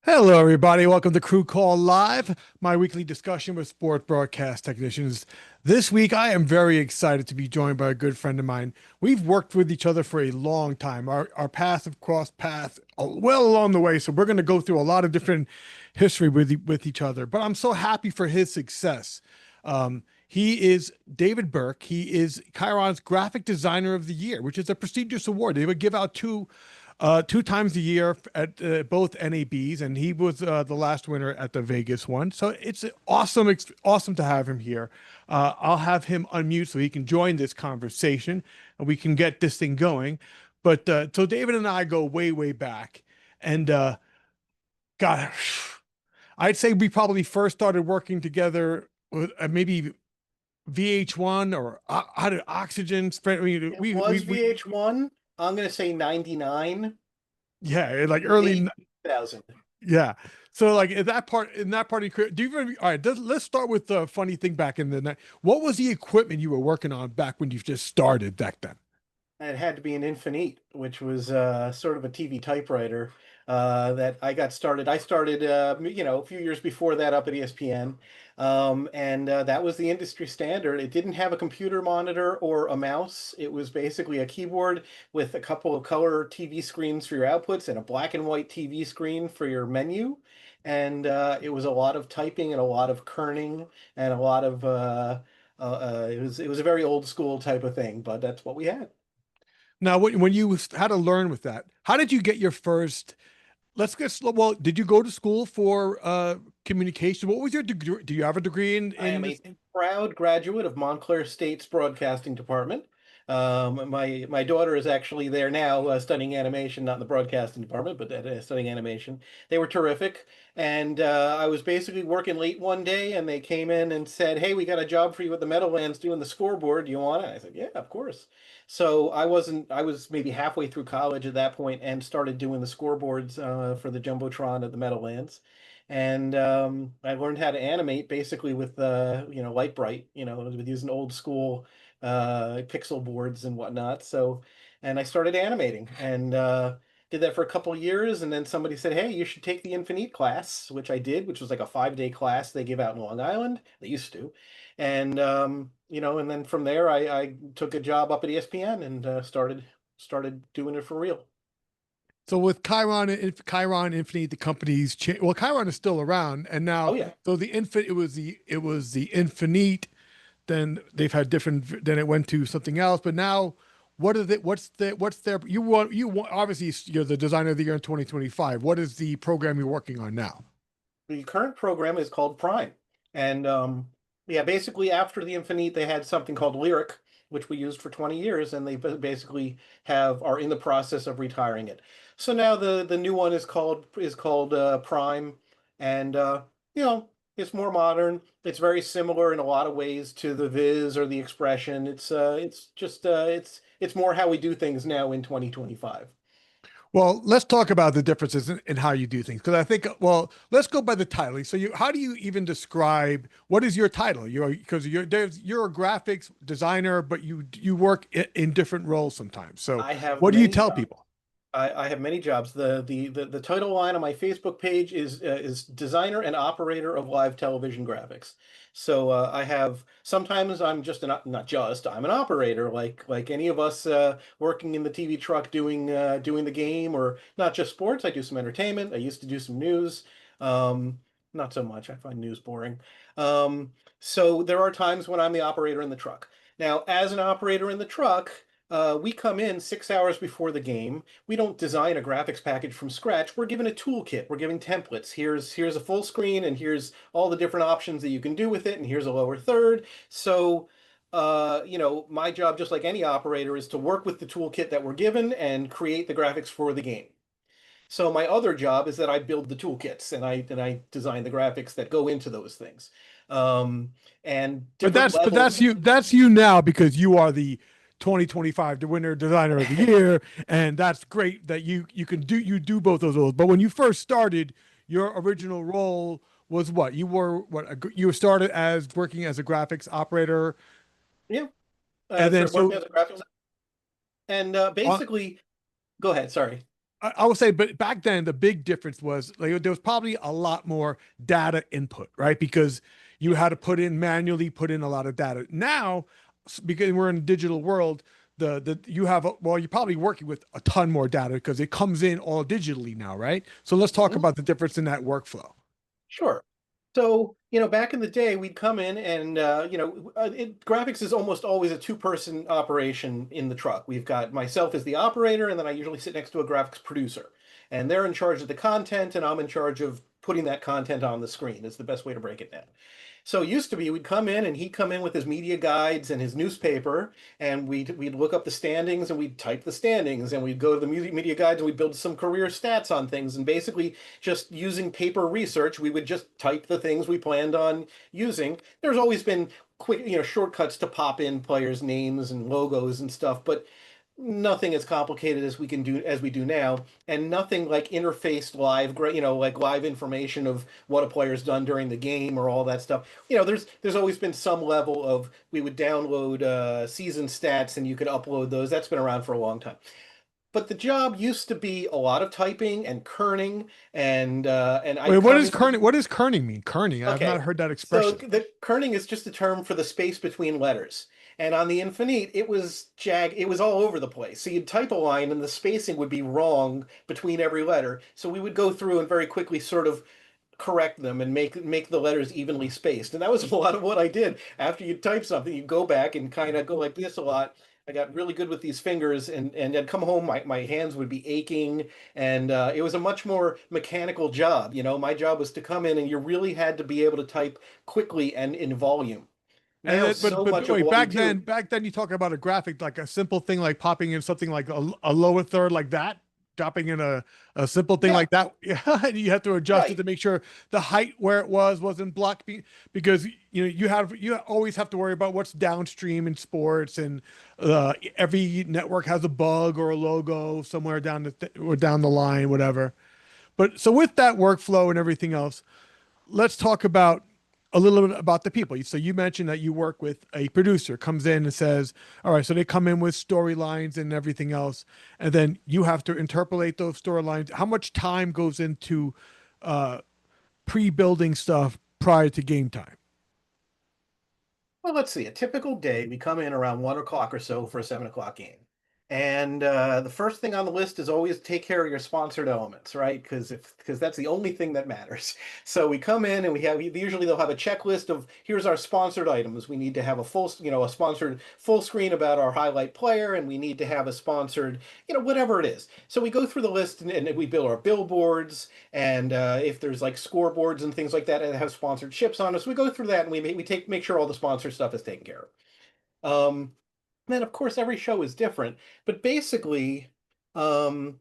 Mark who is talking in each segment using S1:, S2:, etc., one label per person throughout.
S1: Hello, everybody. Welcome to Crew Call Live, my weekly discussion with sport broadcast technicians. This week, I am very excited to be joined by a good friend of mine. We've worked with each other for a long time. Our paths have crossed paths well along the way, so we're going to go through a lot of different history with each other. But I'm so happy for his success. He is David Burke. He is Chyron's Graphic Designer of the Year, which is a prestigious award. They would give out two times a year at both NABs, and he was the last winner at the Vegas one. So it's awesome, awesome to have him here. I'll have him unmute so he can join this conversation, and we can get this thing going. But so David and I go way, way back, and God, I'd say we probably first started working together with maybe VH1 or how did Oxygen spread?
S2: It was VH1. I'm going to say 99,
S1: Yeah, like
S2: late
S1: early.
S2: 2000.
S1: Yeah. So like in that part of your career, do you even, all right, let's start with the funny thing back in the night. What was the equipment you were working on back when you just started back then?
S2: It had to be an Infinite, which was sort of a TV typewriter that I got started. I started, a few years before that up at ESPN. And that was the industry standard. It didn't have a computer monitor or a mouse. It was basically a keyboard with a couple of color TV screens for your outputs and a black and white TV screen for your menu. And it was a lot of typing and a lot of kerning and a lot of it was a very old school type of thing, but that's what we had.
S1: Now, when you had to learn with that, how did you get your first? Let's get slow. Well, did you go to school for communication? What was your degree? Do you have a degree
S2: I
S1: in
S2: am a
S1: this?
S2: proud graduate of Montclair State's broadcasting department. My daughter is actually there now studying animation, not in the broadcasting department, but studying animation. They were terrific. And I was basically working late one day, and they came in and said, "Hey, we got a job for you at the Meadowlands doing the scoreboard. Do you want it?" I said, "Yeah, of course." So I was maybe halfway through college at that point and started doing the scoreboards for the Jumbotron at the Meadowlands. And I learned how to animate basically with Light Bright, with using old school pixel boards and whatnot. So, and I started animating and did that for a couple of years. And then somebody said, "Hey, you should take the Infinite class," which I did, which was like a 5-day class they give out in Long Island. They used to. And and then from there I took a job up at ESPN and started doing it for real.
S1: So with Chyron Infinite, the company's well, Chyron is still around, and now
S2: Oh yeah.
S1: so the Infinite, it was the Infinite. Then they've had different. Then it went to something else, but now. What is it? What's their, you want, obviously you're the designer of the year in 2025. What is the program you're working on now?
S2: The current program is called Prime. And yeah, basically after the Infinite, they had something called Lyric, which we used for 20 years, and they basically are in the process of retiring it. So now the new one is called Prime, and it's more modern. It's very similar in a lot of ways to the Viz or the Expression. It's just it's more how we do things now in 2025.
S1: Well, let's talk about the differences in how you do things because I think, well, let's go by the title. So how do you even describe what is your title? You're a graphics designer, but you work in different roles sometimes. So
S2: I have
S1: what do you
S2: many
S1: tell
S2: jobs.
S1: people?
S2: I have many jobs. The title line on my Facebook page is designer and operator of live television graphics. So I have sometimes I'm just not just I'm an operator like any of us working in the TV truck doing the game or not just sports. I do some entertainment. I used to do some news. Um, Not so much. I find news boring. So there are times when I'm the operator in the truck. Now, as an operator in the truck, we come in 6 hours before the game. We don't design a graphics package from scratch. We're given a toolkit. We're giving templates. Here's a full screen, and here's all the different options that you can do with it, and here's a lower third. So, my job, just like any operator, is to work with the toolkit that we're given and create the graphics for the game. So my other job is that I build the toolkits and I design the graphics that go into those things. Um, and
S1: But
S2: different
S1: that's
S2: levels.
S1: you now because you are the 2025 the winner designer of the year, and that's great that you do both those roles. But when you first started, your original role was what? You started as working as a graphics operator,
S2: Yeah,
S1: and then
S2: started working
S1: so
S2: as a graphics and
S1: on
S2: basically, go ahead. Sorry.
S1: I will say, but back then the big difference was like there was probably a lot more data input, right? Because you had to put in a lot of data. Now, because we're in a digital world, the you have well, you're probably working with a ton more data because it comes in all digitally now, right? So let's talk
S2: Mhm.
S1: about the difference in that workflow.
S2: Sure. So, back in the day, we'd come in and, graphics is almost always a two-person operation in the truck. We've got myself as the operator, and then I usually sit next to a graphics producer. And they're in charge of the content, and I'm in charge of putting that content on the screen, is the best way to break it down. So it used to be we'd come in and he'd come in with his media guides and his newspaper, and we'd look up the standings and we'd type the standings, and we'd go to the media guides and we'd build some career stats on things, and basically just using paper research, we would just type the things we planned on using. There's always been quick, shortcuts to pop in players' names and logos and stuff, but nothing as complicated as we do now, and nothing like interfaced live, like live information of what a player's done during the game or all that stuff. There's always been some level of, we would download season stats and you could upload those. That's been around for a long time. But the job used to be a lot of typing and kerning, and
S1: Wait,
S2: I'd come in.
S1: What does kerning mean? Kerning. I've not
S2: Okay,
S1: heard that
S2: so
S1: expression.
S2: the kerning is just a term for the space between letters. And on the Infinite, it was all over the place. So you'd type a line and the spacing would be wrong between every letter. So we would go through and very quickly sort of correct them and make the letters evenly spaced. And that was a lot of what I did. After you type something, you go back and kind of go like this a lot. I got really good with these fingers, and I'd come home, my hands would be aching, and it was a much more mechanical job. My job was to come in, and you really had to be able to type quickly and in volume.
S1: And
S2: Now,
S1: then,
S2: so
S1: but
S2: much of
S1: wait,
S2: what we do,
S1: back then you talk about a graphic, like a simple thing like popping in something like a lower third like that, dropping in a simple thing
S2: yeah,
S1: like that. Yeah, and you have to adjust it
S2: right.
S1: to make sure the height where it wasn't blocked because you always have to worry about what's downstream in sports, and every network has a bug or a logo somewhere or down the line, whatever. But so with that workflow and everything else, let's talk about a little bit about the people. So you mentioned that you work with a producer, comes in and says, all right, so they come in with storylines and everything else, and then you have to interpolate those storylines. How much time goes into uh, pre-building stuff prior to game time?
S2: Well, let's see. A typical day, we come in around 1 o'clock or so for a 7 o'clock game. And the first thing on the list is always take care of your sponsored elements, right? Because that's the only thing that matters. So we come in and usually they'll have a checklist of, here's our sponsored items. We need to have a sponsored full screen about our highlight player, and we need to have a sponsored, whatever it is. So we go through the list, and we build our billboards, and if there's like scoreboards and things like that that have sponsored ships on us, we go through that and make sure all the sponsor stuff is taken care of. Then of course every show is different, but basically, and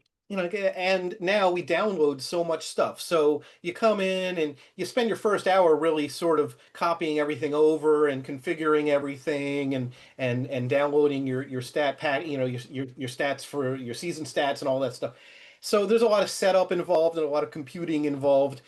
S2: now we download so much stuff. So you come in and you spend your first hour really sort of copying everything over and configuring everything, and downloading your stat pack, your stats for your season stats and all that stuff. So there's a lot of setup involved and a lot of computing involved.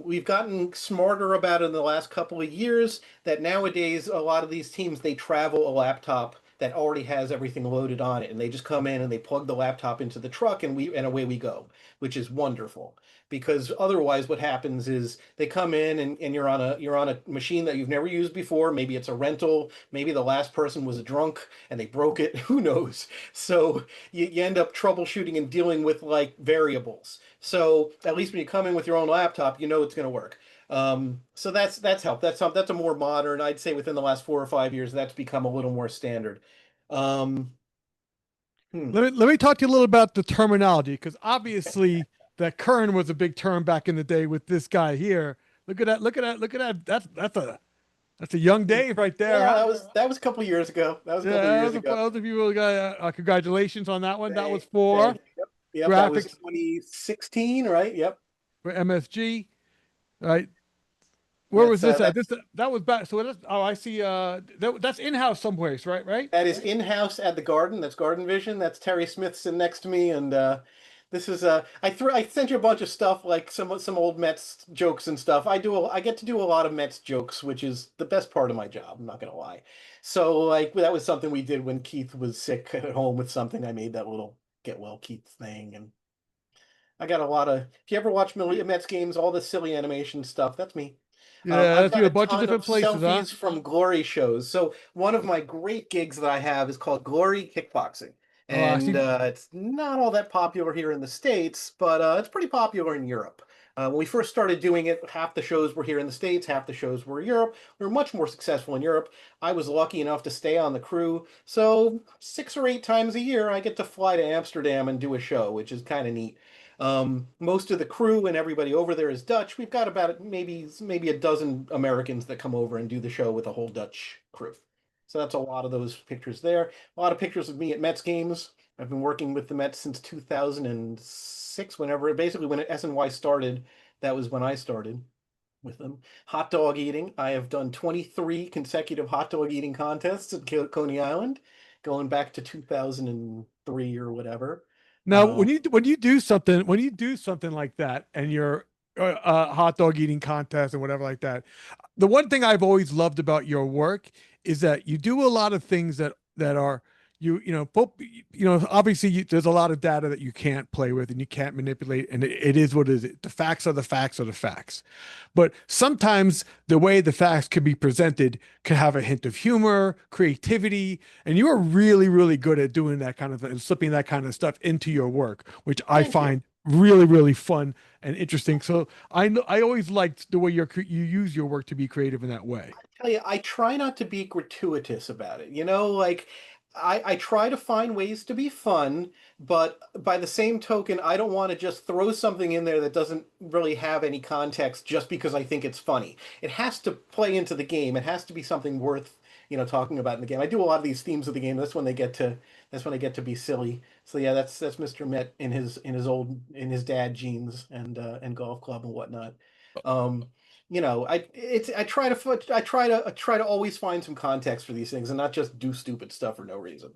S2: We've gotten smarter about it in the last couple of years, that nowadays a lot of these teams, they travel a laptop that already has everything loaded on it, and they just come in and they plug the laptop into the truck, and away we go, which is wonderful. Because otherwise what happens is they come in, and you're on a machine that you've never used before. Maybe it's a rental, maybe the last person was a drunk and they broke it, who knows. So you end up troubleshooting and dealing with like variables. So at least when you come in with your own laptop, you know it's going to work. So that's helped. That's a more modern. I'd say within the last 4 or 5 years, that's become a little more standard. Um, hmm.
S1: Let me talk to you a little about the terminology, because obviously that Kern was a big term back in the day with this guy here. Look at that! Look at that! Look at that! That's a young Dave right there,
S2: Yeah,
S1: huh?
S2: that was a couple of years ago. That was a couple of
S1: Yeah,
S2: years ago.
S1: those of you who got congratulations on that one. That was
S2: Thank
S1: for
S2: you. Yep, yep. That was
S1: graphics
S2: 2016, right? Yep.
S1: for MSG, right? Where was this at?
S2: That
S1: That was back. So that's, oh, I see. That's in-house someplace, right? Right?
S2: that is in-house at the Garden. That's Garden Vision. That's Terry Smith sitting next to me, and this is I sent you a bunch of stuff, like some old Mets jokes and stuff. I get to do a lot of Mets jokes, which is the best part of my job. I'm not gonna lie. So like that was something we did when Keith was sick at home with something. I made that little get well Keith thing, and I got a lot of. If you ever watch Mets games, all the silly animation stuff, that's me.
S1: Yeah,
S2: I've
S1: that's you
S2: got
S1: a
S2: a
S1: bunch of
S2: ton of
S1: different places, huh?
S2: selfies from glory shows. So one of my great gigs that I have is called Glory Kickboxing,
S1: Oh, I
S2: and
S1: see.
S2: it's not all that popular here in the States, but it's pretty popular in Europe. When we first started doing it, half the shows were here in the States, half the shows were Europe. We were much more successful in Europe. I was lucky enough to stay on the crew, so 6 or 8 times a year I get to fly to Amsterdam and do a show, which is kind of neat. Most of the crew and everybody over there is Dutch. We've got about maybe a dozen Americans that come over and do the show with a whole Dutch crew. So that's a lot of those pictures there. A lot of pictures of me at Mets games. I've been working with the Mets since 2006, whenever basically when SNY started, that was when I started with them. Hot dog eating. I have done 23 consecutive hot dog eating contests at Coney Island, going back to 2003 or whatever.
S1: Now,
S2: Uh,
S1: when you do something like that, and you're hot dog eating contest and whatever like that, the one thing I've always loved about your work is that you do a lot of things that are obviously there's a lot of data that you can't play with and you can't manipulate, and it is what it is. The facts are the facts are the facts. But sometimes the way the facts can be presented can have a hint of humor, creativity, and you are really, really good at doing that kind of and slipping that kind of stuff into your work, which I
S2: Thank you.
S1: find really, really fun and interesting. So I always liked the way you use your work to be creative in that way.
S2: Tell you, I try not to be gratuitous about it. Like I try to find ways to be fun, but by the same token, I don't want to just throw something in there that doesn't really have any context just because I think it's funny. It has to play into the game. It has to be something worth, talking about in the game. I do a lot of these themes of the game. That's when they get to be silly. So yeah, that's Mr. Met in his dad jeans and golf club and whatnot. Um, I try to always find some context for these things and not just do stupid stuff for no reason.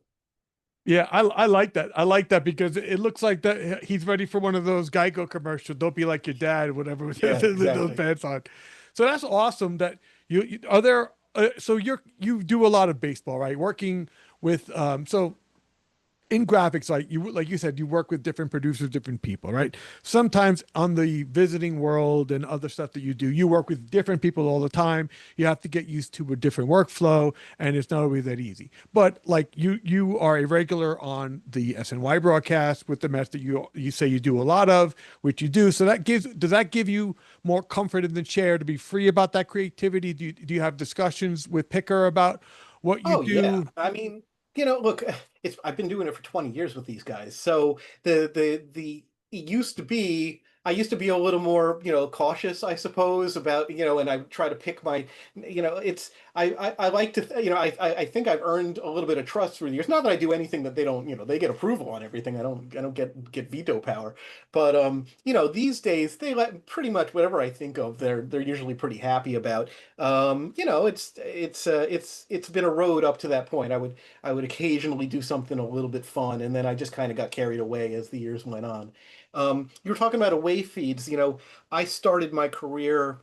S1: Yeah, I like that. I like that because it looks like that he's ready for one of those Geico commercials. Don't be like your dad, whatever, with
S2: Yeah,
S1: those
S2: exactly.
S1: pants on. So that's awesome. That you are there. So you do a lot of baseball, right? Working with so in graphics, like you said, you work with different producers, different people, right? Sometimes on the visiting world and other stuff that you do, you work with different people all the time. You have to get used to a different workflow, and it's not always that easy. But like you are a regular on the SNY broadcast with the Mets that you say you do a lot of, which you do. So does that give you more comfort in the chair to be free about that creativity? Do you have discussions with Picker about what you
S2: Oh yeah.
S1: do?
S2: I mean, look, it's I've been doing it for 20 years with these guys. So the it used to be I used to be a little more, cautious, I suppose, about, and I try to pick my, it's I like to, I think I've earned a little bit of trust through the years. Not that I do anything that they don't, they get approval on everything. I don't get veto power. But these days they let pretty much whatever I think of, they're usually pretty happy about. It's been a road up to that point. I would occasionally do something a little bit fun, and then I just kind of got carried away as the years went on. You were talking about away feeds. I started my career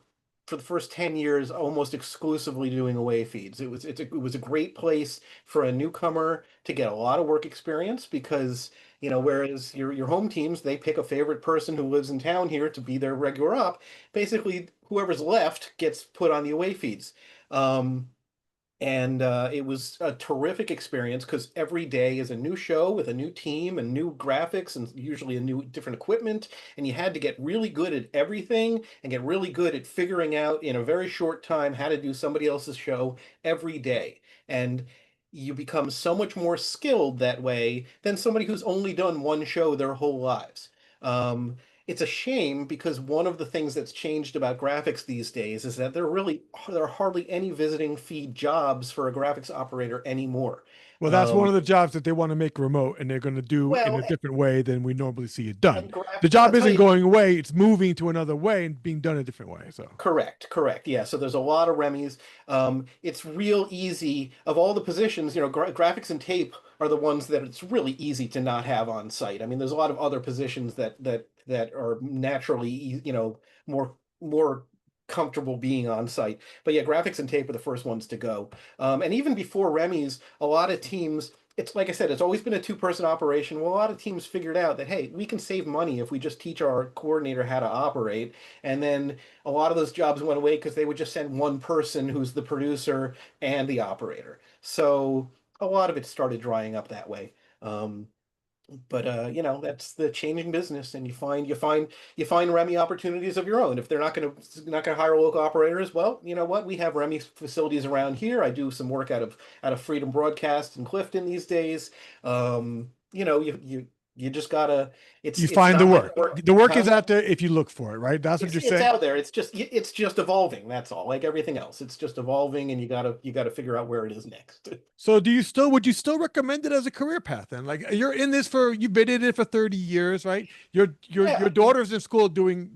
S2: for the first 10 years almost exclusively doing away feeds. It was a great place for a newcomer to get a lot of work experience because, whereas your home teams, they pick a favorite person who lives in town here to be their regular up. Basically, whoever's left gets put on the away feeds. Um, and it was a terrific experience because every day is a new show with a new team and new graphics and usually a new different equipment. And you had to get really good at everything and get really good at figuring out in a very short time how to do somebody else's show every day. And you become so much more skilled that way than somebody who's only done one show their whole lives. Um, it's a shame because one of the things that's changed about graphics these days is that there are hardly any visiting feed jobs for a graphics operator anymore.
S1: Well, that's one
S2: Um,
S1: of the jobs that they want to make remote, and they're going to do in
S2: well,
S1: a different way than we normally see it done.
S2: and
S1: The
S2: I'll
S1: job
S2: tell
S1: isn't
S2: you,
S1: going away; it's moving to another way and being done a different way. So,
S2: correct, correct. Yeah, so there's a lot of Remy's. It's real easy of all the positions, graphics and tape are the ones that it's really easy to not have on site. I mean, there's a lot of other positions that are naturally, more comfortable being on site. But yeah, graphics and tape are the first ones to go. And even before Remy's, a lot of teams it's like I said, it's always been a two-person operation. Well, a lot of teams figured out that, hey, we can save money if we just teach our coordinator how to operate. And then a lot of those jobs went away because they would just send one person who's the producer and the operator. So a lot of it started drying up that way. Um, but that's the changing business, and you find Remy opportunities of your own. If they're not gonna hire local operators, well, you know what? We have Remy facilities around here. I do some work out of Freedom Broadcast in Clifton these days. You just gotta.
S1: You
S2: It's
S1: find the
S2: not like
S1: work.
S2: work,
S1: The work is
S2: huh?
S1: out there if you look for it, right? That's what you're
S2: It's
S1: saying.
S2: out there. It's just evolving. That's all. Like everything else, it's just evolving, and you gotta figure out where it is next.
S1: So would you still recommend it as a career path then? Like you've been in it for 30 years, right? Your
S2: Yeah,
S1: daughter's in school doing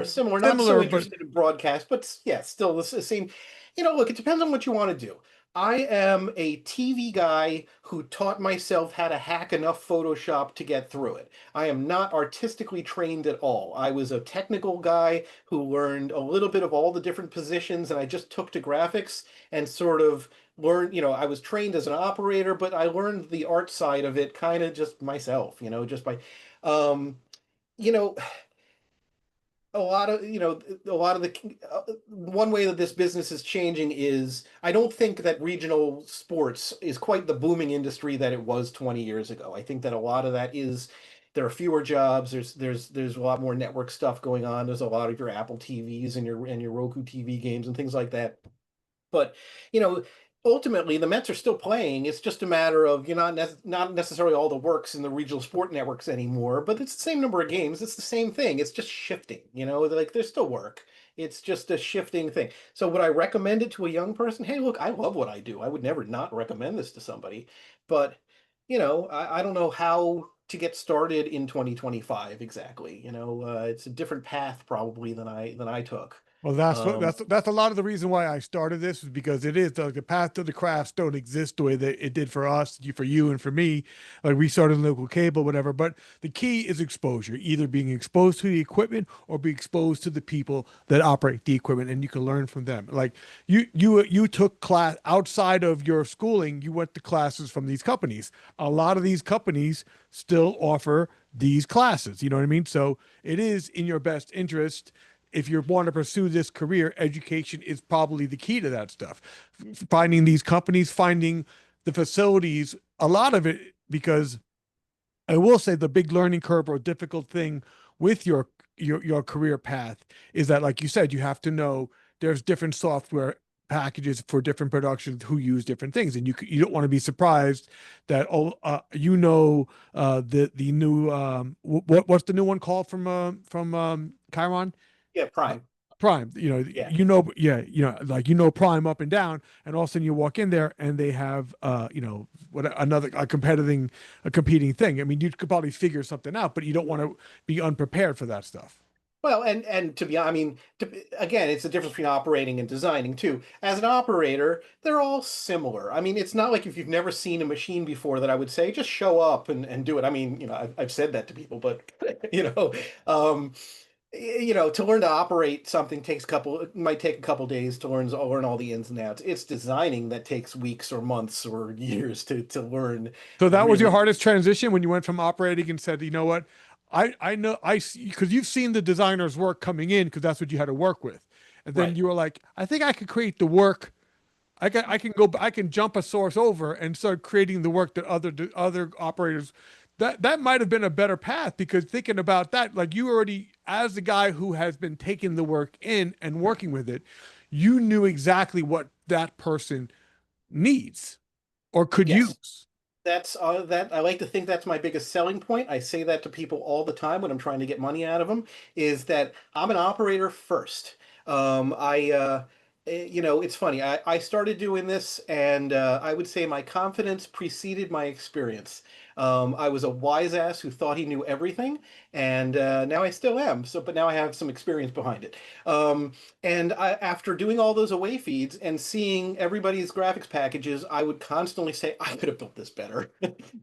S2: similar, not so
S1: similar, but
S2: interested in broadcast, but yeah, still the same. Look, it depends on what you want to do. I am a TV guy who taught myself how to hack enough Photoshop to get through it. I am not artistically trained at all. I was a technical guy who learned a little bit of all the different positions, and I just took to graphics and sort of learned, I was trained as an operator, but I learned the art side of it kind of just myself, just by, um, you know, one way that this business is changing is I don't think that regional sports is quite the booming industry that it was 20 years ago. I think that a lot of that is there are fewer jobs. There's a lot more network stuff going on. There's a lot of your Apple TVs and your Roku TV games and things like that. But you know, ultimately the Mets are still playing. It's just a matter of not necessarily all the works in the regional sport networks anymore, but it's the same number of games. It's the same thing. It's just shifting. Like there's still work. It's just a shifting thing. So would I recommend it to a young person? Hey, look, I love what I do. I would never not recommend this to somebody. But I don't know how to get started in 2025 exactly. It's a different path probably than I took.
S1: well, that's what
S2: Um,
S1: that's a lot of the reason why I started this is because it is like the path to the crafts don't exist the way that it did for us, for you, and for me. Like we started in local cable, whatever. But the key is exposure, either being exposed to the equipment or be exposed to the people that operate the equipment, and you can learn from them. Like you took class outside of your schooling, you went to classes from these companies. A lot of these companies still offer these classes. You know what I mean? So it is in your best interest if you want to pursue this career, education is probably the key to that stuff. Finding these companies, finding the facilities, a lot of it, because I will say the big learning curve or difficult thing with your career path is that, like you said, you have to know there's different software packages for different productions who use different things, and you don't want to be surprised that the new what's the new one called from Chyron?
S2: yeah,
S1: uh,
S2: Prime.
S1: Prime,
S2: Yeah.
S1: yeah, like Prime up and down, and all of a sudden you walk in there and they have what another a competing thing. I mean, you could probably figure something out, but you don't want to be unprepared for that stuff.
S2: Well, and I mean, again, it's the difference between operating and designing too. As an operator, they're all similar. I mean, it's not like if you've never seen a machine before that I would say just show up and do it. I mean, I've said that to people, but um, to learn to operate something it might take a couple days to learn all the ins and outs. It's designing that takes weeks or months or years to learn
S1: So that was your
S2: really
S1: hardest transition when you went from operating and said, you know what, I know I see because you've seen the designer's work coming in because that's what you had to work with, and then
S2: right.
S1: you were like, I think I could create the work. I can jump a source over and start creating the work that other operators that might have been a better path because thinking about that, like you already, as the guy who has been taking the work in and working with it, you knew exactly what that person needs or could
S2: Yes.
S1: use.
S2: That I like to think that's my biggest selling point. I say that to people all the time when I'm trying to get money out of them, is that I'm an operator first. It's funny. I started doing this, and I would say my confidence preceded my experience. I was a wise ass who thought he knew everything, and now I still am. But now I have some experience behind it. After doing all those away feeds and seeing everybody's graphics packages, I would constantly say, I could have built this better.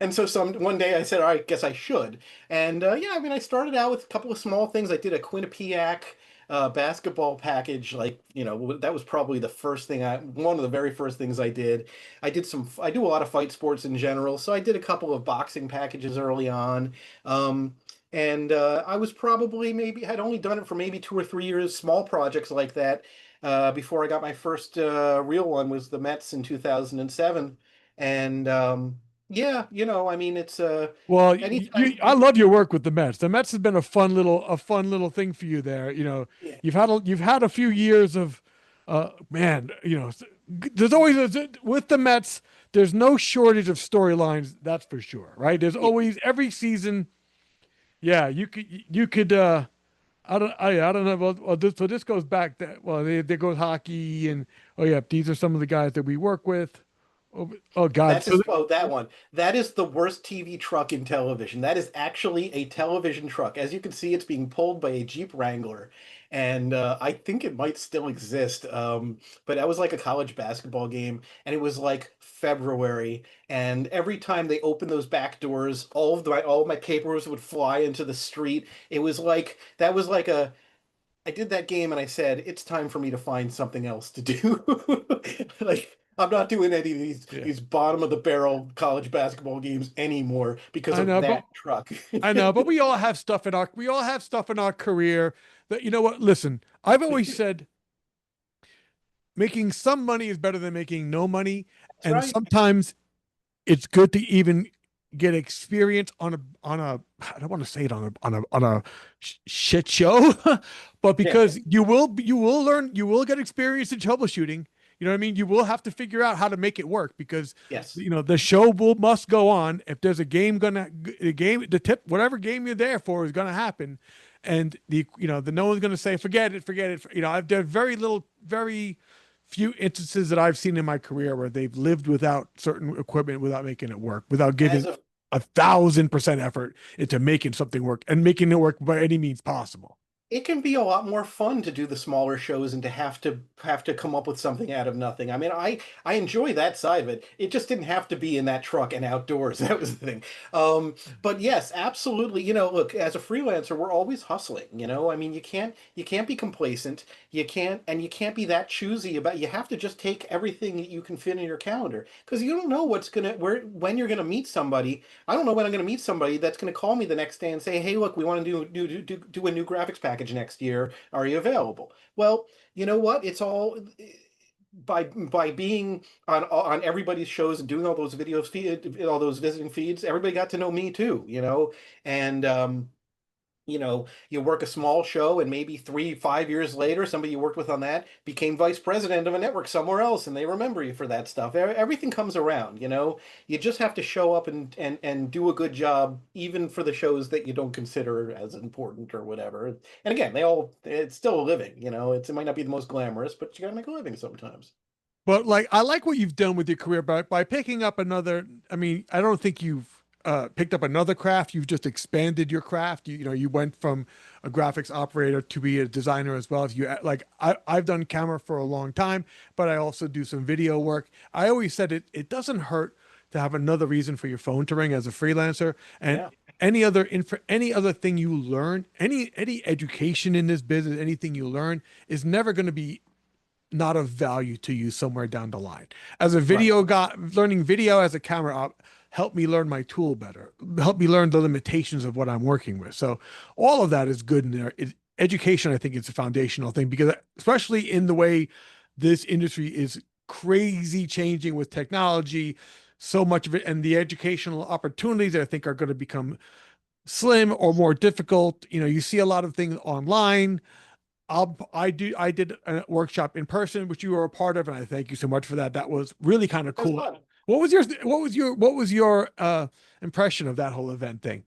S2: And so one day I said, all right, guess I should. And yeah, I mean, I started out with a couple of small things. I did a Quinnipiac basketball package, like, that was probably one of the very first things I did. I do a lot of fight sports in general, so I did a couple of boxing packages early on. Um, and I was probably maybe had only done it for maybe 2 or 3 years, small projects like that, before I got my first real one was the Mets in 2007. And yeah, I mean, it's
S1: Well,
S2: anytime.
S1: I love your work with the Mets. The Mets has been a fun little thing for you there.
S2: Yeah,
S1: You've had a few years of, man, there's always with the Mets. There's no shortage of storylines. That's for sure, right? There's
S2: yeah,
S1: always every season. Yeah, you could. I don't know. So this goes back. There goes hockey, and oh yeah, these are some of the guys that we work with. Oh God,
S2: that one. That is the worst TV truck in television. That is actually a television truck. As you can see, it's being pulled by a Jeep Wrangler, and I think it might still exist. But that was like a college basketball game, and it was like February, and every time they opened those back doors, all of my papers would fly into the street. It was like that was like a I did that game and I said, it's time for me to find something else to do. Like, I'm not doing any of these
S1: yeah,
S2: these bottom of the barrel college basketball games anymore because
S1: I
S2: of
S1: know, but
S2: that truck.
S1: we all have stuff in our career that you know what. Listen, I've always said making some money is better than making no money,
S2: That's
S1: and
S2: right.
S1: sometimes it's good to even get experience on a I don't want to say it on a shit show, but
S2: Yeah.
S1: because you will learn you will get experience in troubleshooting. You know what I mean? You will have to figure out how to make it work because
S2: Yes.
S1: the show will must go on. If there's a game gonna the game the tip whatever game you're there for is gonna happen, and the no one's gonna say forget it. I've done very few instances that I've seen in my career where they've lived without certain equipment without making it work, without
S2: As
S1: giving
S2: a
S1: 1,000% effort into making something work and making it work by any means possible.
S2: It can be a lot more fun to do the smaller shows and to have to come up with something out of nothing. I mean, I enjoy that side of it. It just didn't have to be in that truck and outdoors. That was the thing. But yes, absolutely. Look, as a freelancer, we're always hustling, I mean, you can't be complacent. You can't be that choosy about. You have to just take everything that you can fit in your calendar because you don't know when you're gonna meet somebody. I don't know when I'm going to meet somebody that's going to call me the next day and say, "Hey, look, we want to do a new graphics package next year. Are you available?" Well, you know what? It's all by being on everybody's shows and doing all those visiting feeds. Everybody got to know me too, and you work a small show and maybe 5 years later, somebody you worked with on that became vice president of a network somewhere else and they remember you for that stuff. Everything comes around, you just have to show up and do a good job, even for the shows that you don't consider as important or whatever. And again, it's still a living, it might not be the most glamorous, but you gotta make a living sometimes.
S1: But like, I like what you've done with your career by picking up another. I mean, I don't think you've picked up another craft. You've just expanded your craft. You went from a graphics operator to be a designer as well. If you like, I've done camera for a long time, but I also do some video work. I always said it doesn't hurt to have another reason for your phone to ring as a freelancer, and
S2: Yeah,
S1: any other thing you learn, any education in this business, anything you learn is never going to be not of value to you somewhere down the line. As a
S2: right.
S1: video guy, learning video as a camera op helped me learn my tool better, helped me learn the limitations of what I'm working with. So all of that is good in there. Education, I think, is a foundational thing because especially in the way this industry is crazy changing with technology, so much of it, and the educational opportunities I think are going to become slim or more difficult. You see a lot of things online. I did a workshop in person, which you were a part of, and I thank you so much for that. That was really kind of
S2: It was
S1: cool.
S2: fun.
S1: What was your impression of that whole event thing?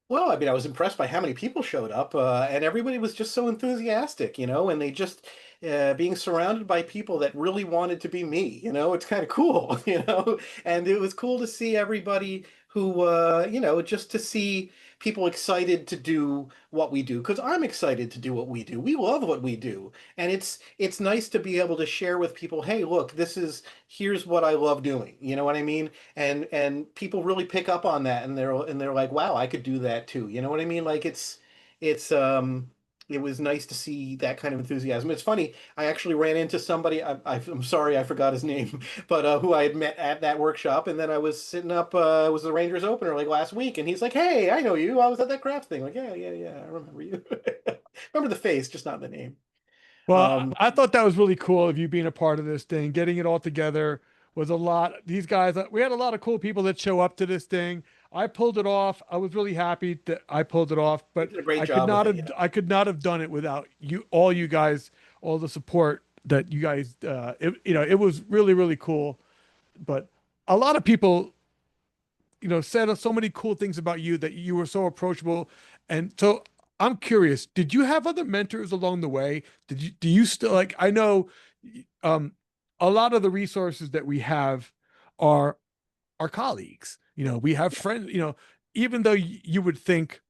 S2: Well, I mean, I was impressed by how many people showed up, and everybody was just so enthusiastic, and they just being surrounded by people that really wanted to be me, it's kind of cool, and it was cool to see everybody who, just to see people excited to do what we do, because I'm excited to do what we do. We love what we do, and it's nice to be able to share with people, hey, look, here's what I love doing. You know what I mean? And people really pick up on that and they're like, wow, I could do that too. You know what I mean? Like it's it was nice to see that kind of enthusiasm. It's funny, I actually ran into somebody, I'm sorry, I forgot his name, but who I had met at that workshop, and then I was sitting up, it was the Rangers opener like last week, and he's like, "Hey, I know you. I was at that craft thing." Like, yeah, yeah, yeah, I remember you. Remember the face, just not the name.
S1: Well,
S2: Um,
S1: I thought that was really cool of you being a part of this thing. Getting it all together was a lot. These guys, we had a lot of cool people that show up to this thing. I pulled it off. I was really happy that I pulled it off,
S2: you
S1: but
S2: did a great job with it, yeah.
S1: I could not have done it without you guys, all the support that you guys, it was really, really cool. But a lot of people, said so many cool things about you, that you were so approachable. And so I'm curious, did you have other mentors along the way? Do you still, like, I know, um, a lot of the resources that we have are our colleagues. We have friends, even though you would think,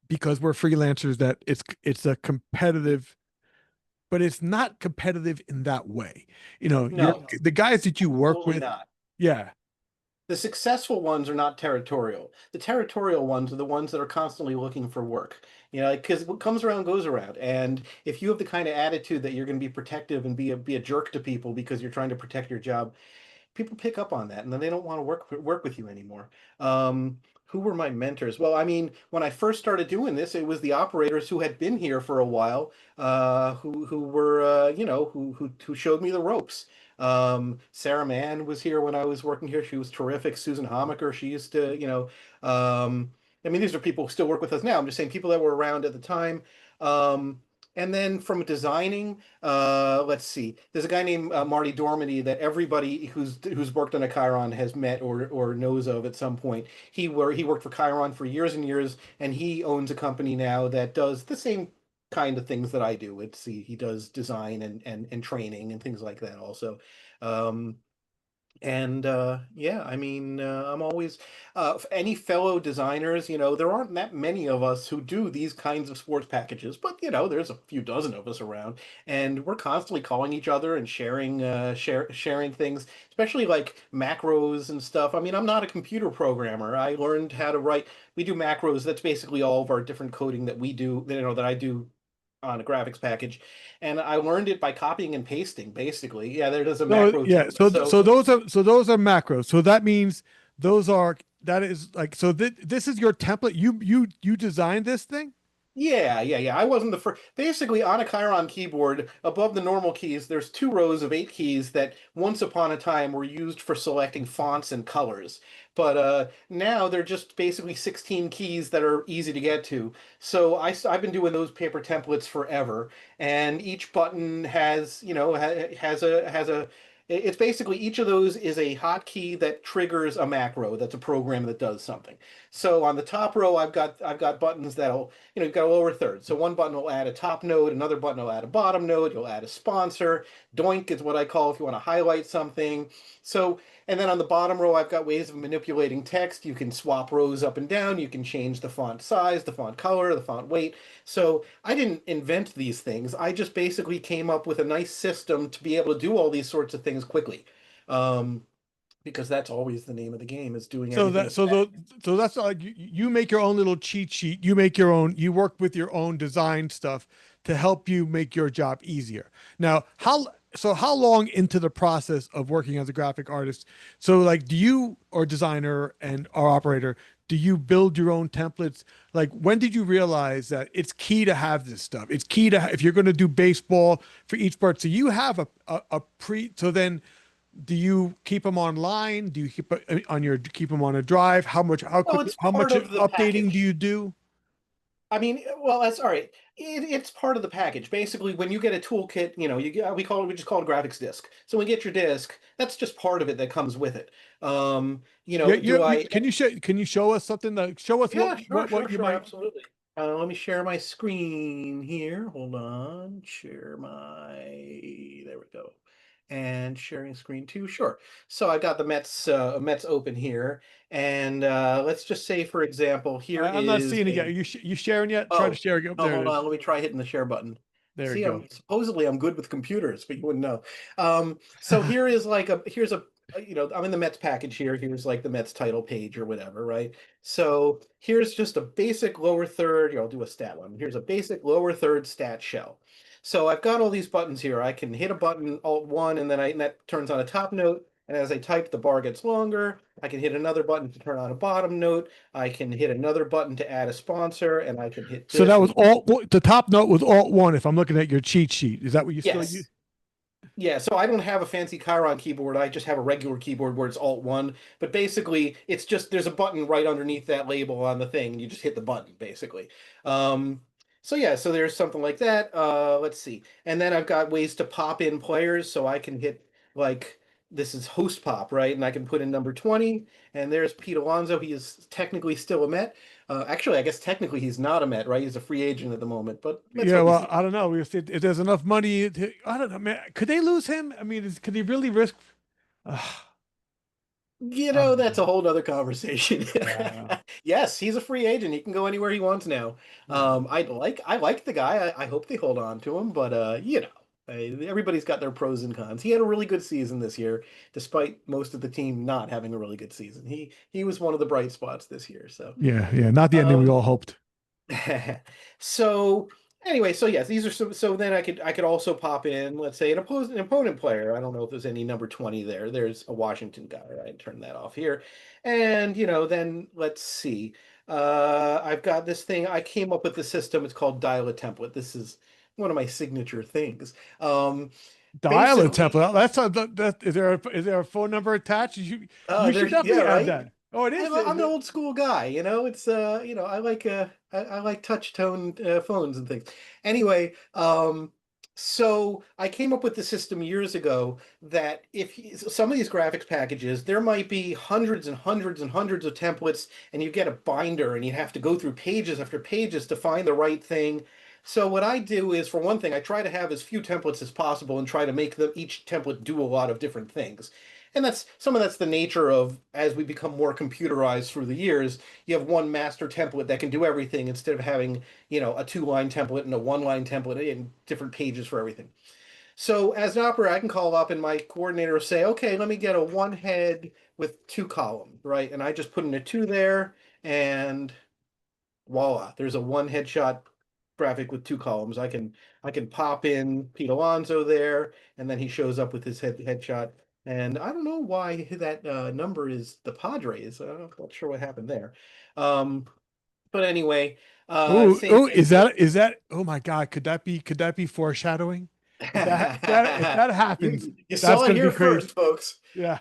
S1: because we're freelancers, that it's a competitive, but it's not competitive in that way. You're
S2: No,
S1: the guys that you work
S2: absolutely
S1: with.
S2: not.
S1: Yeah.
S2: The successful ones are not territorial. The territorial ones are the ones that are constantly looking for work. Because what comes around goes around. And if you have the kind of attitude that you're going to be protective and be a jerk to people because you're trying to protect your job, people pick up on that, and then they don't want to work with you anymore. Who were my mentors? Well, I mean, when I first started doing this, it was the operators who had been here for a while, who were who showed me the ropes. Sarah Mann was here when I was working here. She was terrific. Susan Homaker, she used to, I mean, these are people who still work with us now. I'm just saying people that were around at the time. Um, and then from designing, let's see. There's a guy named Marty Dormady that everybody who's worked on a Chyron has met or knows of at some point. He worked for Chyron for years and years, and he owns a company now that does the same kind of things that I do. He does design and training and things like that also. Um, and yeah, I mean, I'm always any fellow designers, there aren't that many of us who do these kinds of sports packages, but there's a few dozen of us around, and we're constantly calling each other and sharing things, especially like macros and stuff. I mean, I'm not a computer programmer. I learned how to write. We do macros. That's basically all of our different coding that we do, that I do on a graphics package, and I learned it by copying and pasting, basically. Yeah, there's a
S1: So
S2: macro
S1: yeah,
S2: template. So
S1: so those are macros. So that means that is like, so this is your template. You designed this thing?
S2: yeah, yeah, yeah. I wasn't the first. Basically, on a Chyron keyboard, above the normal keys, there's two rows of 8 keys that once upon a time were used for selecting fonts and colors. But now they're just basically 16 keys that are easy to get to. So I've been doing those paper templates forever, and each button has, has a. It's basically each of those is a hotkey that triggers a macro. That's a program that does something. So on the top row, I've got buttons that'll, you've got a lower third. So one button will add a top node, another button will add a bottom node, you'll add a sponsor. Doink is what I call if you want to highlight something. So, and then on the bottom row, I've got ways of manipulating text. You can swap rows up and down. You can change the font size, the font color, the font weight. So I didn't invent these things. I just basically came up with a nice system to be able to do all these sorts of things quickly. Um, because that's always the name of the game, is doing
S1: So
S2: everything
S1: that
S2: as
S1: so
S2: fast.
S1: the so that's like you make your own little cheat sheet. You make your own. You work with your own design stuff to help you make your job easier. Now, how long into the process of working as a graphic artist? So like, do you, or designer and or operator, do you build your own templates? Like, when did you realize that it's key to have this stuff? It's key to, if you're going to do baseball for each part. So you have a pre. So then, do you keep them online? Do you keep them on a drive?
S2: Well, it's
S1: How much
S2: part of the
S1: updating do
S2: package.
S1: you do?
S2: I mean, well, that's all right. It's part of the package. Basically, when you get a toolkit, we just call it a graphics disk. So when you get your disk, that's just part of it that comes with it.
S1: Yeah,
S2: Do I?
S1: can you show us something, that show us
S2: Yeah, sure, sure,
S1: what you
S2: sure,
S1: might.
S2: absolutely. Let me share my screen here. Hold on. There we go. And sharing screen two, sure. So I got the Mets open here, and let's just say, for example, here
S1: I'm not
S2: is
S1: seeing it yet. Are
S2: a.
S1: you sharing yet? Try to
S2: Oh,
S1: share. Oh,
S2: oh,
S1: there it
S2: hold
S1: is.
S2: on. Let me try hitting the share button.
S1: There you
S2: See,
S1: go.
S2: I'm good with computers, but you wouldn't know. So here is here's a I'm in the Mets package here. Here's like the Mets title page or whatever, right? So here's just a basic lower third. I'll do a stat one. Here's a basic lower third stat shell. So I've got all these buttons here. I can hit a button, Alt 1, and that turns on a top note. And as I type, the bar gets longer. I can hit another button to turn on a bottom note. I can hit another button to add a sponsor, and I can hit
S1: So
S2: this
S1: that
S2: and
S1: was alt. The top note was alt one. If I'm looking at your cheat sheet, is that what you still use?
S2: yes. Yeah, so I don't have a fancy Chyron keyboard. I just have a regular keyboard where it's Alt 1. But basically, it's just there's a button right underneath that label on the thing. And you just hit the button, basically. Um, so yeah, so there's something like that. Let's see. And then I've got ways to pop in players, so I can hit like this is host pop, right? And I can put in number 20. And there's Pete Alonso. He is technically still a Met. Actually, I guess technically he's not a Met, right? He's a free agent at the moment, but let's
S1: Yeah,
S2: hope he's
S1: well, I don't know. If there's enough money, I don't know, man. Could they lose him? I mean, could he really risk? Uh, I don't
S2: That's
S1: know.
S2: a whole nother conversation.
S1: Yeah,
S2: Yes, he's a free agent. He can go anywhere he wants now.
S1: yeah,
S2: I like the guy. I hope they hold on to him, but everybody's got their pros and cons. He had a really good season this year, despite most of the team not having a really good season. He was one of the bright spots this year. So,
S1: yeah, yeah. Not the ending we
S2: um,
S1: all hoped.
S2: so anyway, so yes, these are so then I could also pop in, let's say an opponent player. I don't know if there's any number 20 there. There's a Washington guy, right? Turn that off here. And then let's see. I've got this thing. I came up with the system. It's called Dial a Template. This is one of my signature things.
S1: Dial a
S2: Basically,
S1: template. Is there a phone number attached? You should
S2: there's yeah,
S1: definitely add
S2: right.
S1: that. Oh, it is.
S2: I'm an old school guy, it's I like touch tone phones and things. Anyway, so I came up with the system years ago that some of these graphics packages, there might be hundreds and hundreds and hundreds of templates, and you get a binder and you have to go through pages after pages to find the right thing. So what I do is, for one thing, I try to have as few templates as possible and try to make them each template do a lot of different things. And that's the nature of, as we become more computerized through the years, you have one master template that can do everything instead of having, a two-line template and a one-line template and different pages for everything. So as an operator, I can call up and my coordinator will say, okay, let me get a one head with two columns, right? And I just put in a two there, and voila, there's a one headshot graphic with two columns. I can pop in Pete Alonso there, and then he shows up with his headshot. And I don't know why that number is the Padres. I'm not sure what happened there. Um, but anyway,
S1: Oh,
S2: same
S1: oh,
S2: thing.
S1: is that? Oh my God, could that be foreshadowing? If that happens,
S2: You
S1: that's
S2: saw it
S1: going to be
S2: here
S1: crazy.
S2: first, folks.
S1: Yeah.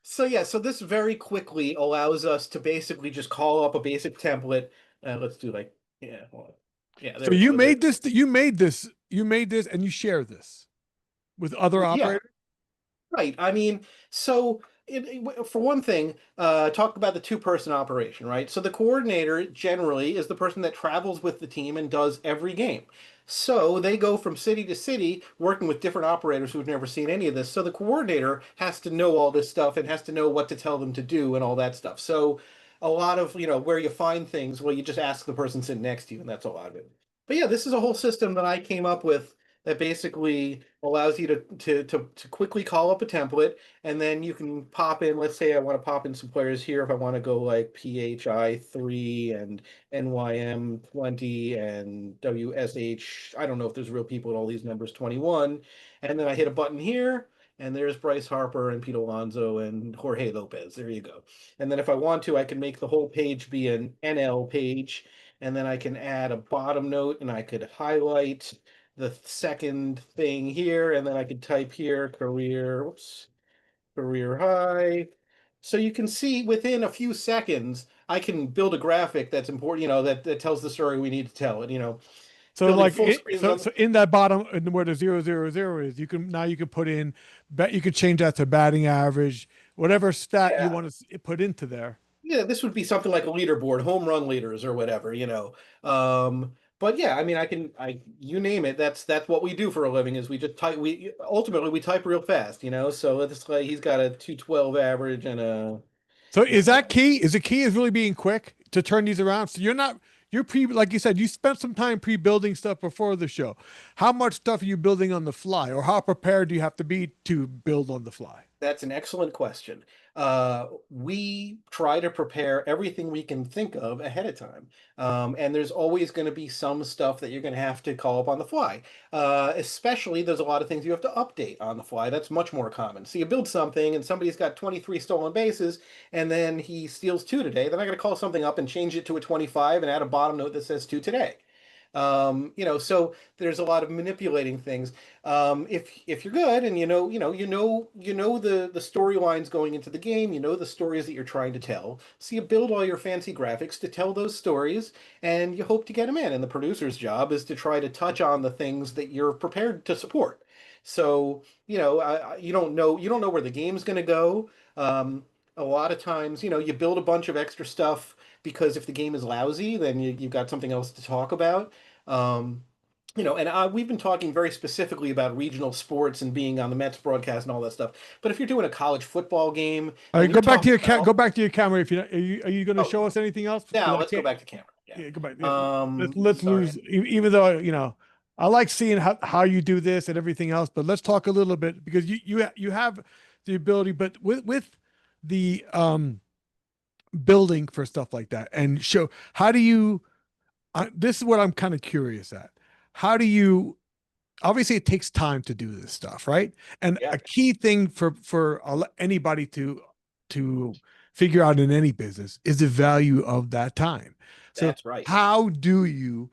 S2: So yeah, so this very quickly allows us to basically just call up a basic template. Let's do like, yeah, well, yeah, there
S1: So
S2: we
S1: you
S2: go. There.
S1: made this. You made this, and you share this with other
S2: Yeah,
S1: operators.
S2: right. I mean, so for one thing, talk about the two-person operation, right? So the coordinator generally is the person that travels with the team and does every game. So they go from city to city working with different operators who've never seen any of this. So the coordinator has to know all this stuff and has to know what to tell them to do and all that stuff. So a lot of, where you find things, well, you just ask the person sitting next to you, and that's a lot of it. But yeah, this is a whole system that I came up with that basically allows you to quickly call up a template, and then you can pop in, let's say I want to pop in some players here. If I want to go like PHI3 and NYM20 and WSH, I don't know if there's real people in all these numbers, 21. And then I hit a button here, and there's Bryce Harper and Pete Alonso and Jorge Lopez. There you go. And then if I want to, I can make the whole page be an NL page, and then I can add a bottom note, and I could highlight the second thing here, and then I could type here career high. So you can see within a few seconds, I can build a graphic that's important, that tells the story we need to tell. And
S1: So
S2: building
S1: like
S2: full screens on.
S1: so in that bottom where the 000 is, you can put in bet you could change that to batting average, whatever stat you
S2: Yeah.
S1: want to put into there.
S2: Yeah, this would be something like a leaderboard, home run leaders or whatever. But yeah, I mean, you name it. That's what we do for a living. Is we just type. We ultimately we type real fast. So it's like he's got a 212 average and a
S1: So
S2: you
S1: is
S2: know
S1: that key? Is the key is really being quick to turn these around? So you're not you're like you said, you spent some time pre-building stuff before the show. How much stuff are you building on the fly, or how prepared do you have to be to build on the fly?
S2: That's an excellent question. We try to prepare everything we can think of ahead of time. And there's always going to be some stuff that you're going to have to call up on the fly. Especially, there's a lot of things you have to update on the fly. That's much more common. So you build something and somebody's got 23 stolen bases, and then he steals two today. Then I got to call something up and change it to a 25 and add a bottom note that says two today. So there's a lot of manipulating things. If you're good and you know the storylines going into the game, you know the stories that you're trying to tell. So you build all your fancy graphics to tell those stories, and you hope to get them in. And the producer's job is to try to touch on the things that you're prepared to support. So you don't know where the game's going to go. A lot of times, you build a bunch of extra stuff because if the game is lousy, then you've got something else to talk about. Um, and we've been talking very specifically about regional sports and being on the Mets broadcast and all that stuff. But if you're doing a college football game
S1: All right,
S2: and you're talking
S1: go
S2: about,
S1: back to your camera. If you are you going to
S2: oh,
S1: show us anything else?
S2: now
S1: Because I
S2: let's go
S1: can't.
S2: back to camera. Yeah.
S1: Yeah, go back. Yeah. Let's
S2: Sorry.
S1: lose. Even though I like seeing how you do this and everything else, but let's talk a little bit because you have the ability, but with the building for stuff like that and show how do you. This is what I'm kind of curious at. How do you obviously it takes time to do this stuff, right? And
S2: Yeah,
S1: a key thing for anybody to figure out in any business is the value of that time. So
S2: that's right.
S1: how do you,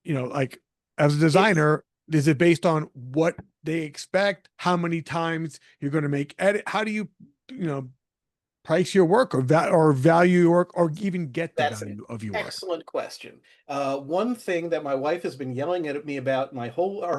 S1: like as a
S2: It's
S1: designer, is it based on what they expect, how many times you're going to make edit? How do you know, price your work or value your work or even get the
S2: That's an
S1: value of your work?
S2: excellent question. One thing that my wife has been yelling at me about our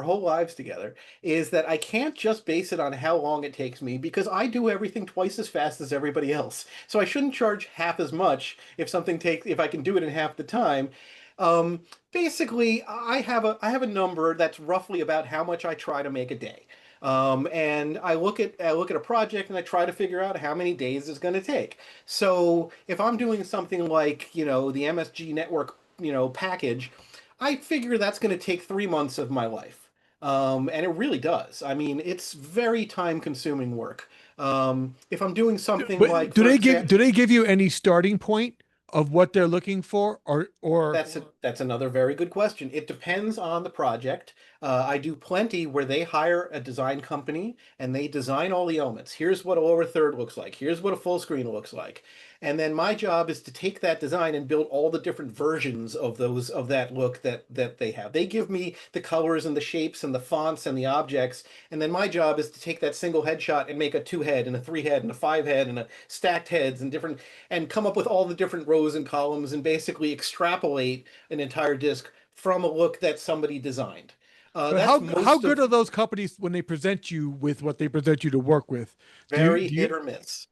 S2: whole lives together is that I can't just base it on how long it takes me because I do everything twice as fast as everybody else. So I shouldn't charge half as much if I can do it in half the time. Um, Basically, I have a number that's roughly about how much I try to make a day. And I look at a project and I try to figure out how many days it's going to take. So if I'm doing something like, the MSG network, package, I figure that's going to take 3 months of my life. And it really does. I mean, it's very time consuming work. If I'm doing something
S1: But
S2: like, for
S1: do
S2: example,
S1: they give you any starting point of what they're looking for or
S2: that's another very good question. It depends on the project. I do plenty where they hire a design company and they design all the elements. Here's what a lower third looks like. Here's what a full screen looks like. And then my job is to take that design and build all the different versions of that look that they have. They give me the colors and the shapes and the fonts and the objects, and then my job is to take that single headshot and make a two head and a three head and a five head and a stacked heads and come up with all the different rows and columns and basically extrapolate an entire disc from a look that somebody designed.
S1: but
S2: That's
S1: how
S2: most
S1: good
S2: of
S1: are those companies when they present you with what they present you to work with? Do you
S2: very
S1: do
S2: hit
S1: you
S2: or miss.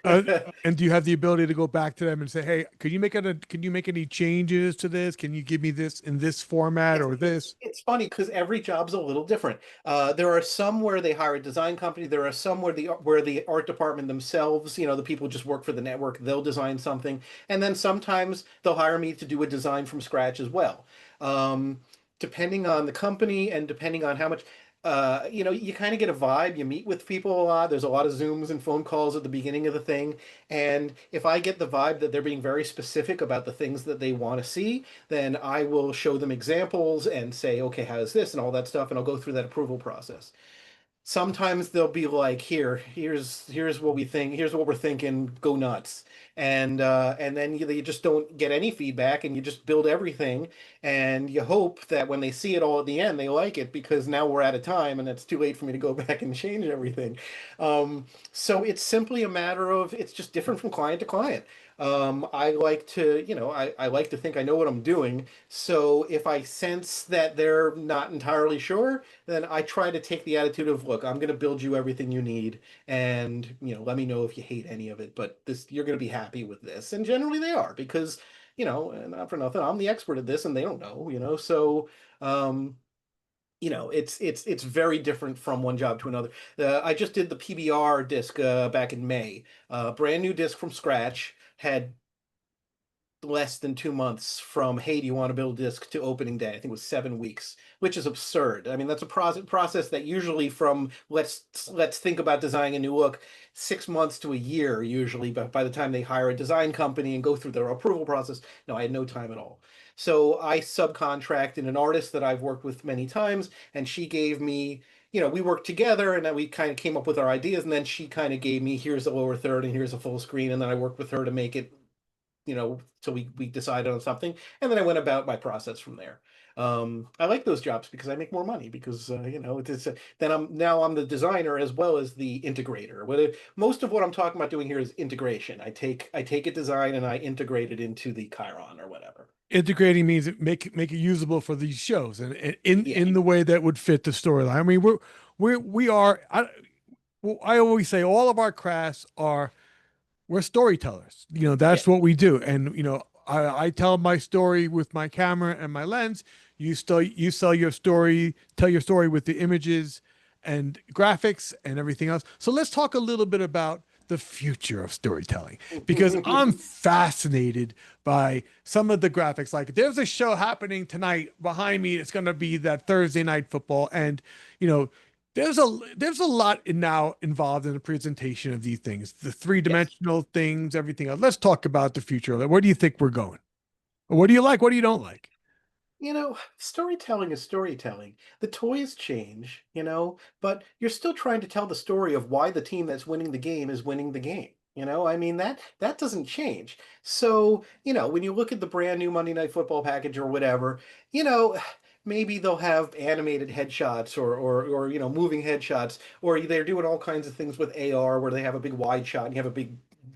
S1: uh, and do you have the ability to go back to them and say, "Hey, can you make any changes to this? Can you give me this in this format
S2: It's
S1: or this?"
S2: it's funny because every job's a little different. There are some where they hire a design company. There are some where the art department themselves, the people just work for the network. They'll design something, and then sometimes they'll hire me to do a design from scratch as well. Um, Depending on the company and depending on how much, you kind of get a vibe. You meet with people a lot. There's a lot of Zooms and phone calls at the beginning of the thing, and if I get the vibe that they're being very specific about the things that they want to see, then I will show them examples and say, okay, how's this and all that stuff, and I'll go through that approval process. Sometimes they'll be like, here's what we think, here's what we're thinking, go nuts. And then you just don't get any feedback and you just build everything and you hope that when they see it all at the end, they like it because now we're out of time and it's too late for me to go back and change everything. So it's simply a matter of it's just different from client to client. I like to think I know what I'm doing. So if I sense that they're not entirely sure, then I try to take the attitude of, look, I'm going to build you everything you need, and let me know if you hate any of it. But this, you're going to be happy with this, and generally they are because, not for nothing, I'm the expert at this, and they don't know, So, um, it's very different from one job to another. I just did the PBR disc back in May, brand new disc from scratch, had less than 2 months from, hey, do you want to build a disc to opening day. I think it was 7 weeks, which is absurd. I mean, that's a process that usually from let's think about designing a new look, 6 months to a year usually, but by the time they hire a design company and go through their approval process, no, I had no time at all. So I subcontracted an artist that I've worked with many times, and she gave me, we worked together and then we kind of came up with our ideas, and then she kind of gave me, here's a lower third and here's a full screen, and then I worked with her to make it, so we decided on something, and then I went about my process from there. I like those jobs because I make more money because then I'm the designer as well as the integrator. Most of what I'm talking about doing here is integration. I take a design and I integrate it into the Chyron or whatever.
S1: Integrating means make it usable for these shows and
S2: Yeah.
S1: in the way that would fit the storyline. I mean, we are. Well, I always say all of our crafts are we're storytellers.
S2: Yeah.
S1: That's what we do. And I tell my story with my camera and my lens. You sell your story, tell your story with the images and graphics and everything else. So let's talk a little bit about the future of storytelling because I'm fascinated by some of the graphics. Like there's a show happening tonight behind me. It's going to be that Thursday night football, and you know there's a lot now involved in the presentation of these things, the
S2: Yes.
S1: three-dimensional things, everything else. Let's talk about the future of it. Where do you think we're going? What do you like? What do you don't like?
S2: Storytelling is storytelling. The toys change, but you're still trying to tell the story of why the team that's winning the game is winning the game. I mean that doesn't change. So, when you look at the brand new Monday Night Football package or whatever, you know, maybe they'll have animated headshots or moving headshots, or they're doing all kinds of things with AR where they have a big wide shot and you have a big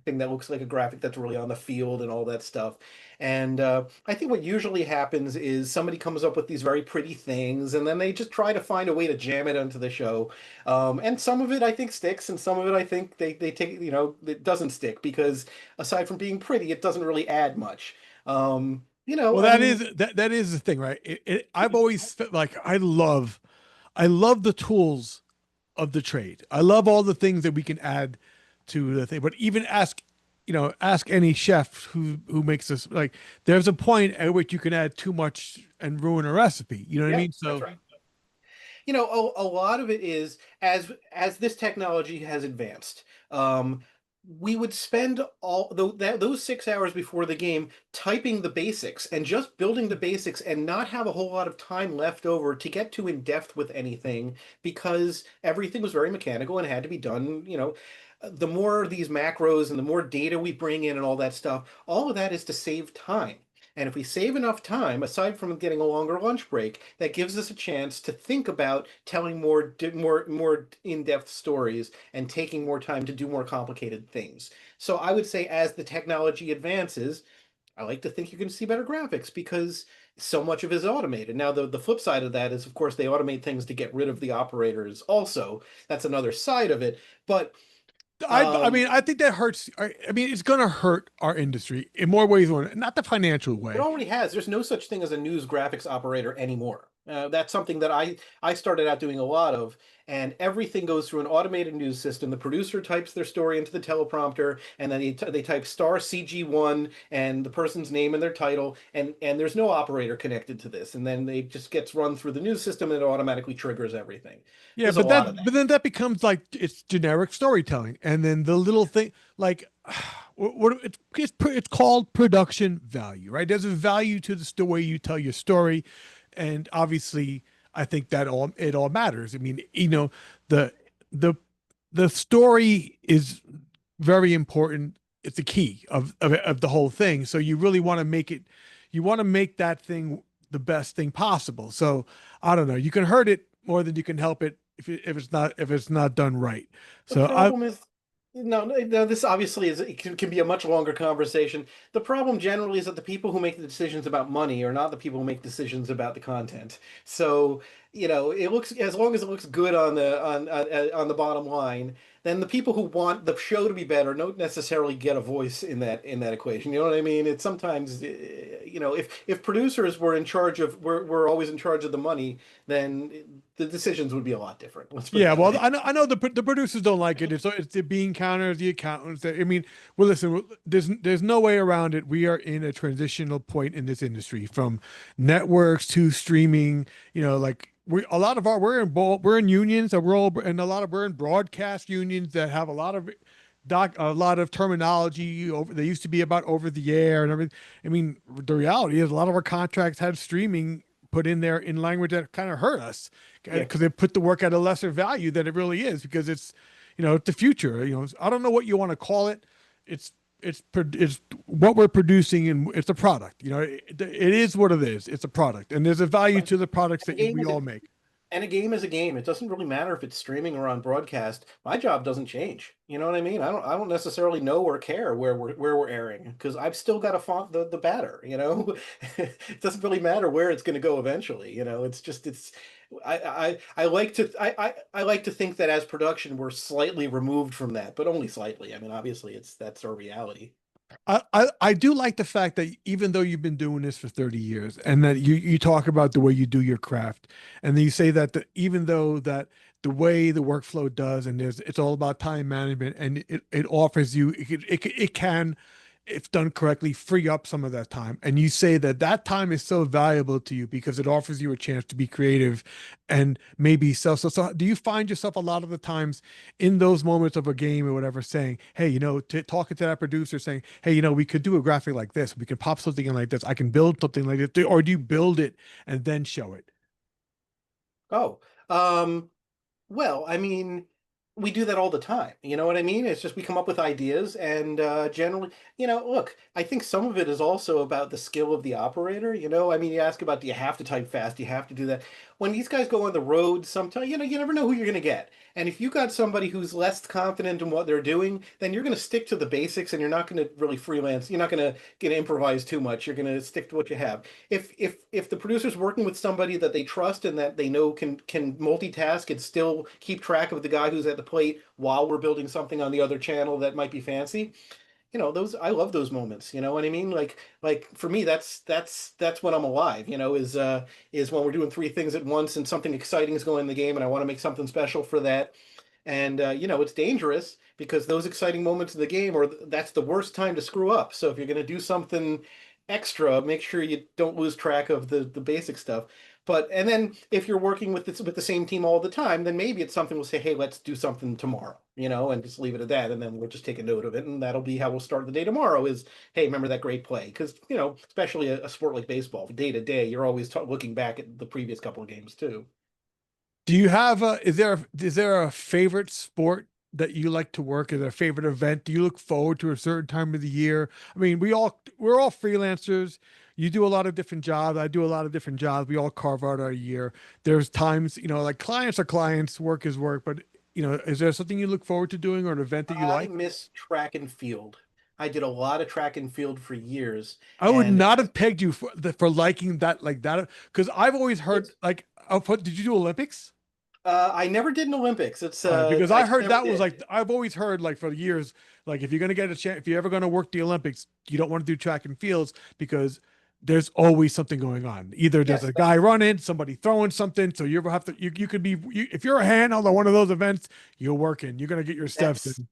S2: thing that looks like a graphic that's really on the field and all that stuff. And I think what usually happens is somebody comes up with these very pretty things, and then they just try to find a way to jam it onto the show. And some of it I think sticks, and some of it I think they take, it doesn't stick because aside from being pretty, it doesn't really add much.
S1: Well,
S2: I mean,
S1: that is the thing, right? I've always felt like I love the tools of the trade. I love all the things that we can add to the thing. But even ask any chef who makes this, like there's a point at which you can add too much and ruin a recipe. You know what I
S2: yeah,
S1: mean?
S2: that's
S1: So
S2: right. A lot of it is as this technology has advanced. We would spend those 6 hours before the game typing the basics and just building the basics and not have a whole lot of time left over to get too in depth with anything because everything was very mechanical and had to be done. The more these macros and the more data we bring in and all that stuff, all of that is to save time. And if we save enough time, aside from getting a longer lunch break, that gives us a chance to think about telling more in-depth stories and taking more time to do more complicated things. So I would say as the technology advances, I like to think you're going to see better graphics because so much of it is automated. Now, the flip side of that is, of course, they automate things to get rid of the operators also. That's another side of it. But
S1: I
S2: um,
S1: mean, I think that hurts. I mean, it's going to hurt our industry in more ways than one. Not the financial
S2: It
S1: way.
S2: already has. There's no such thing as a news graphics operator anymore. That's something that I started out doing a lot of, and everything goes through an automated news system. The producer types their story into the teleprompter, and then they type star CG1 and the person's name and their title, and there's no operator connected to this, and then they just gets run through the news system, and it automatically triggers everything.
S1: Yeah,
S2: There's a lot of
S1: but
S2: that.
S1: then that becomes like it's generic storytelling, and then the little thing like it's called production value, right? There's a value to the way you tell your story, and obviously, I think that all matters. I mean, the the the story is very important. It's the key of the whole thing. So you really want to make it, you want to make that thing the best thing possible. So I don't know. You can hurt it more than you can help it if it's not done right.
S2: The
S1: So I
S2: problem is, no, this obviously can be a much longer conversation. The problem generally is that the people who make the decisions about money are not the people who make decisions about the content. So, it looks, as long as it looks good on the bottom line, then the people who want the show to be better don't necessarily get a voice in that equation. You know what I mean? It's sometimes, if producers were in charge of were always in charge of the money, then the decisions would be a lot different. Let's put it
S1: Yeah,
S2: that
S1: well,
S2: way.
S1: I know the producers don't like it. It's the bean counters, the accountants. I mean, well, listen, there's no way around it. We are in a transitional point in this industry from networks to streaming. Like we a lot of our we're in unions, and we're in broadcast unions that have a lot of terminology over. They used to be about over the air and everything. I mean, the reality is a lot of our contracts had streaming put in there in language that kind of hurt us
S2: Yeah.
S1: because they put the work at a lesser value than it really is because it's the future. I don't know what you want to call it. It's what we're producing and it's a product. It is what it is. It's a product, and there's a value to the products
S2: A
S1: that
S2: game
S1: we
S2: is a
S1: all make.
S2: And a game is a game. It doesn't really matter if it's streaming or on broadcast. My job doesn't change. You know what I mean? I don't necessarily know or care where we're airing because I've still got to font the batter, you know? It doesn't really matter where it's going to go eventually, you know? It's I like to I like to think that as production we're slightly removed from that, but only slightly. I mean, obviously that's our reality.
S1: I do like the fact that even though you've been doing this for 30 years and that you talk about the way you do your craft and then you say that even though that the way the workflow does and it's all about time management and it offers you it can if done correctly free up some of that time and you say that that time is so valuable to you because it offers you a chance to be creative and maybe so do you find yourself a lot of the times in those moments of a game or whatever saying, hey, talking to that producer saying, hey, we could do a graphic like this, we can pop something in like this, I can build something like this, or do you build it and then show it?
S2: Oh, um well, I mean, we do that all the time. You know what I mean? It's just we come up with ideas, and generally, look, I think some of it is also about the skill of the operator. I mean, you ask about do you have to type fast? Do you have to do that? When these guys go on the road, sometimes, you never know who you're going to get. And if you got somebody who's less confident in what they're doing, then you're going to stick to the basics, and you're not going to really freelance. You're not going to get improvise too much. You're going to stick to what you have. If the producer's working with somebody that they trust and that they know can multitask and still keep track of the guy who's at the plate while we're building something on the other channel that might be fancy, those I love those moments. You know what I mean? Like for me, that's when I'm alive. Is when we're doing three things at once and something exciting is going in the game, and I want to make something special for that. And it's dangerous because those exciting moments of the game are that's the worst time to screw up. So if you're going to do something extra, make sure you don't lose track of the basic stuff. But and then if you're working with the same team all the time, then maybe it's something we'll say, hey, let's do something tomorrow, and just leave it at that, and then we'll just take a note of it, and that'll be how we'll start the day tomorrow. Is hey, remember that great play? Because especially a sport like baseball, day to day, you're always looking back at the previous couple of games too.
S1: Do you have a is there a favorite sport that you like to work? Is there a favorite event? Do you look forward to a certain time of the year? I mean, we're all freelancers. You do a lot of different jobs. I do a lot of different jobs. We all carve out our year. There's times, like clients are clients, work is work, but is there something you look forward to doing or an event that you
S2: I
S1: like?
S2: miss track and field. I did a lot of track and field for years,
S1: I would
S2: and
S1: not have pegged you for liking that like that because I've always heard
S2: it's
S1: like, did you do Olympics?
S2: I never did an Olympics.
S1: Because
S2: I
S1: I
S2: just
S1: heard
S2: never
S1: that was
S2: did.
S1: like I've always heard like for years, like if you're gonna get a chance, if you're ever gonna work the Olympics, you don't want to do track and fields because there's always something going on. Either there's
S2: Yes,
S1: a guy running, somebody throwing something, so you have to you could be if you're a handle on one of those events, you're working. You're gonna get your steps
S2: that's
S1: in.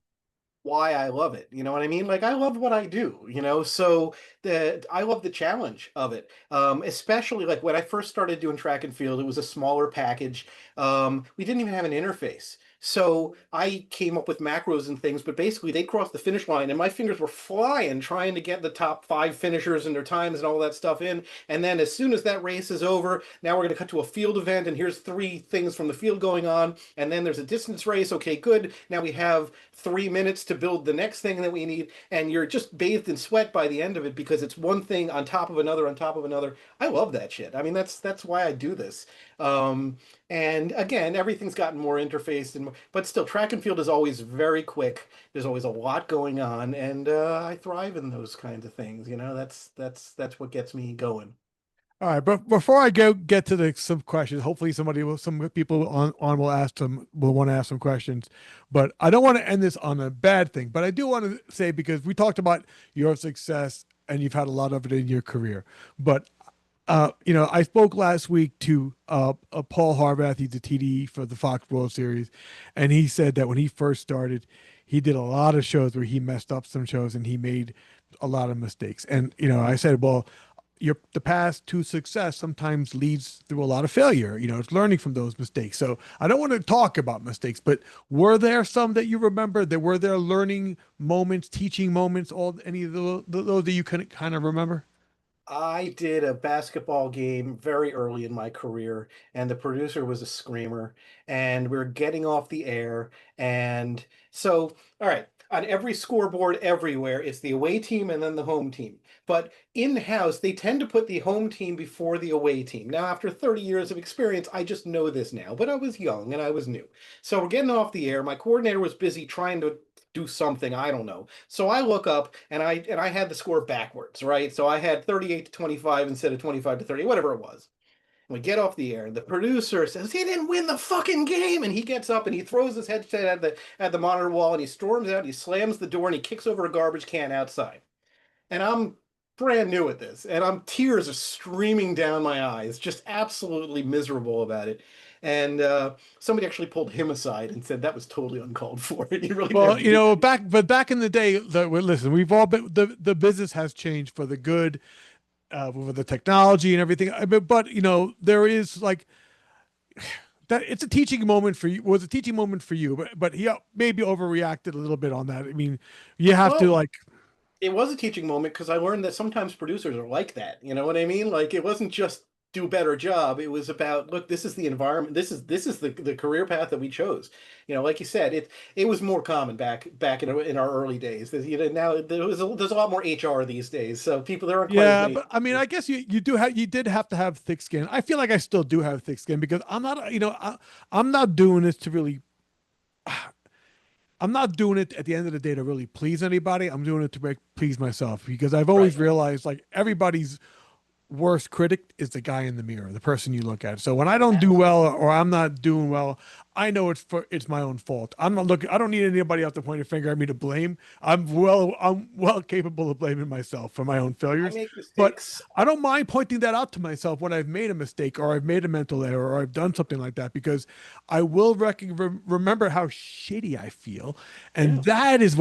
S2: why I love it. You know what I mean? Like I love what I do, so the I love the challenge of it. Especially like when I first started doing track and field, it was a smaller package. We didn't even have an interface. So I came up with macros and things, but basically they crossed the finish line and my fingers were flying trying to get the top five finishers and their times and all that stuff in. And then as soon as that race is over, now we're going to cut to a field event and here's three things from the field going on. And then there's a distance race. Okay, good. Now we have 3 minutes to build the next thing that we need. And you're just bathed in sweat by the end of it because it's one thing on top of another on top of another. I love that shit. I mean, that's why I do this. Um, and again, everything's gotten more interfaced and but still track and field is always very quick. There's always a lot going on, and I thrive in those kinds of things. That's what gets me going.
S1: All right, but before I get to the some questions, hopefully some people on will will want to ask some questions. But I don't want to end this on a bad thing. But I do want to say, because we talked about your success and you've had a lot of it in your career. But I spoke last week to Paul Harbath. He's the TD for the Fox World Series, and he said that when he first started, he did a lot of shows where he messed up some shows and he made a lot of mistakes. And I said, well, the path to success sometimes leads through a lot of failure. It's learning from those mistakes. So I don't want to talk about mistakes, but were there some that you remember? Were there learning moments, teaching moments, any of those that you can kind of remember?
S2: I did a basketball game very early in my career, and the producer was a screamer, and we are getting off the air. And so, all right, on every scoreboard everywhere, it's the away team and then the home team. But in-house, they tend to put the home team before the away team. Now, after 30 years of experience, I just know this now, but I was young and I was new. So we're getting off the air. My coordinator was busy trying to do something, I don't know. So I look up and I had the score backwards, right? So I had 38 to 25 instead of 25 to 30, whatever it was. And we get off the air and the producer says, "He didn't win the fucking game." And he gets up and he throws his headset at the monitor wall and he storms out, he slams the door and he kicks over a garbage can outside. And I'm brand new at this, and I'm tears are streaming down my eyes, just absolutely miserable about it. And somebody actually pulled him aside and said that was totally uncalled for. You really didn't have
S1: Well,
S2: to do that.
S1: back in the day, listen, we've all been the business has changed for the good, with the technology and everything. But there is like that. It's a teaching moment for you. Was a teaching moment for you, but he maybe overreacted a little bit on that. I mean, you have to
S2: Well,
S1: like,
S2: it was a teaching moment because I learned that sometimes producers are like that. You know what I mean? Like it wasn't just do a better job. It was about, look, this is the environment. This is the career path that we chose. Like you said, it was more common back in our early days. Now there's a lot more HR these days, so people there aren't quite as
S1: yeah.
S2: many.
S1: But I mean, I guess you did have to have thick skin. I feel like I still do have thick skin because I'm not doing this to really. I'm not doing it at the end of the day to really please anybody. I'm doing it to please myself, because I've always
S2: Right.
S1: realized like everybody's worst critic is the guy in the mirror, the person you look at. So when I don't do well
S2: Absolutely.
S1: or I'm not doing well, I know it's my own fault. I'm not looking. I don't need anybody else to point a finger at me to blame. I'm well capable of blaming myself for my own
S2: I
S1: failures,
S2: make
S1: but
S2: mistakes.
S1: I don't mind pointing that out to myself when I've made a mistake or I've made a mental error or I've done something like that, because I will remember how shitty I feel,
S2: Yeah.
S1: and that is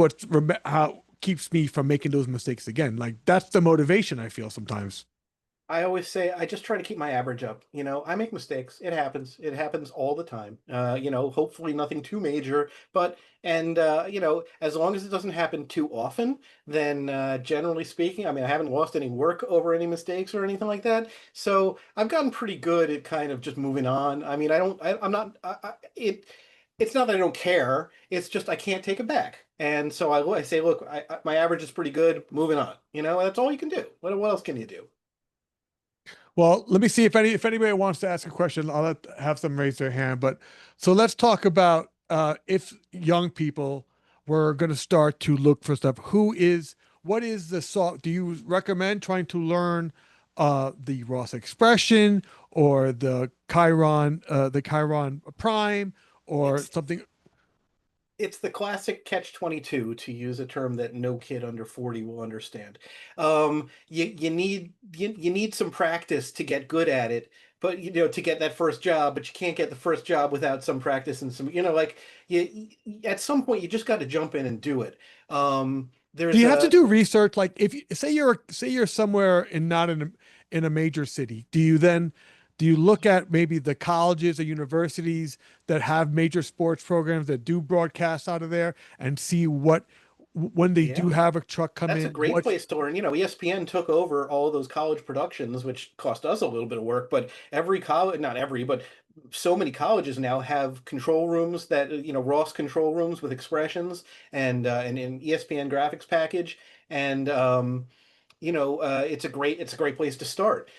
S1: how keeps me from making those mistakes again. Like that's the motivation I feel sometimes.
S2: I always say I just try to keep my average up. I make mistakes. It happens. It happens all the time. Hopefully nothing too major, but and as long as it doesn't happen too often, then generally speaking, I mean, I haven't lost any work over any mistakes or anything like that. So I've gotten pretty good at kind of just moving on. I mean, I don't. I'm not. It's not that I don't care. It's just I can't take it back. And so I say, look, my average is pretty good. Moving on. That's all you can do. What else can you do?
S1: Well, let me see if anybody wants to ask a question. Have them raise their hand. But so let's talk about if young people were going to start to look for stuff. What is the soft? Do you recommend trying to learn the Ross expression or the Chyron prime or
S2: It's
S1: something?
S2: it's the classic catch-22, to use a term that no kid under 40 will understand. You need some practice to get good at it, but to get that first job, but you can't get the first job without some practice and some, like at some point you just got to jump in and do it.
S1: Do
S2: There's
S1: you have to
S2: a
S1: do research? Like if you say you're somewhere in not in a major city, do you look at maybe the colleges or universities that have major sports programs that do broadcasts out of there and see what when they do
S2: Yeah.
S1: have a truck come
S2: That's a
S1: in,
S2: great place to learn. ESPN took over all those college productions, which cost us a little bit of work, but every college, not every, but so many colleges now have control rooms that, Ross control rooms with expressions and an ESPN graphics package. And it's a great place to start.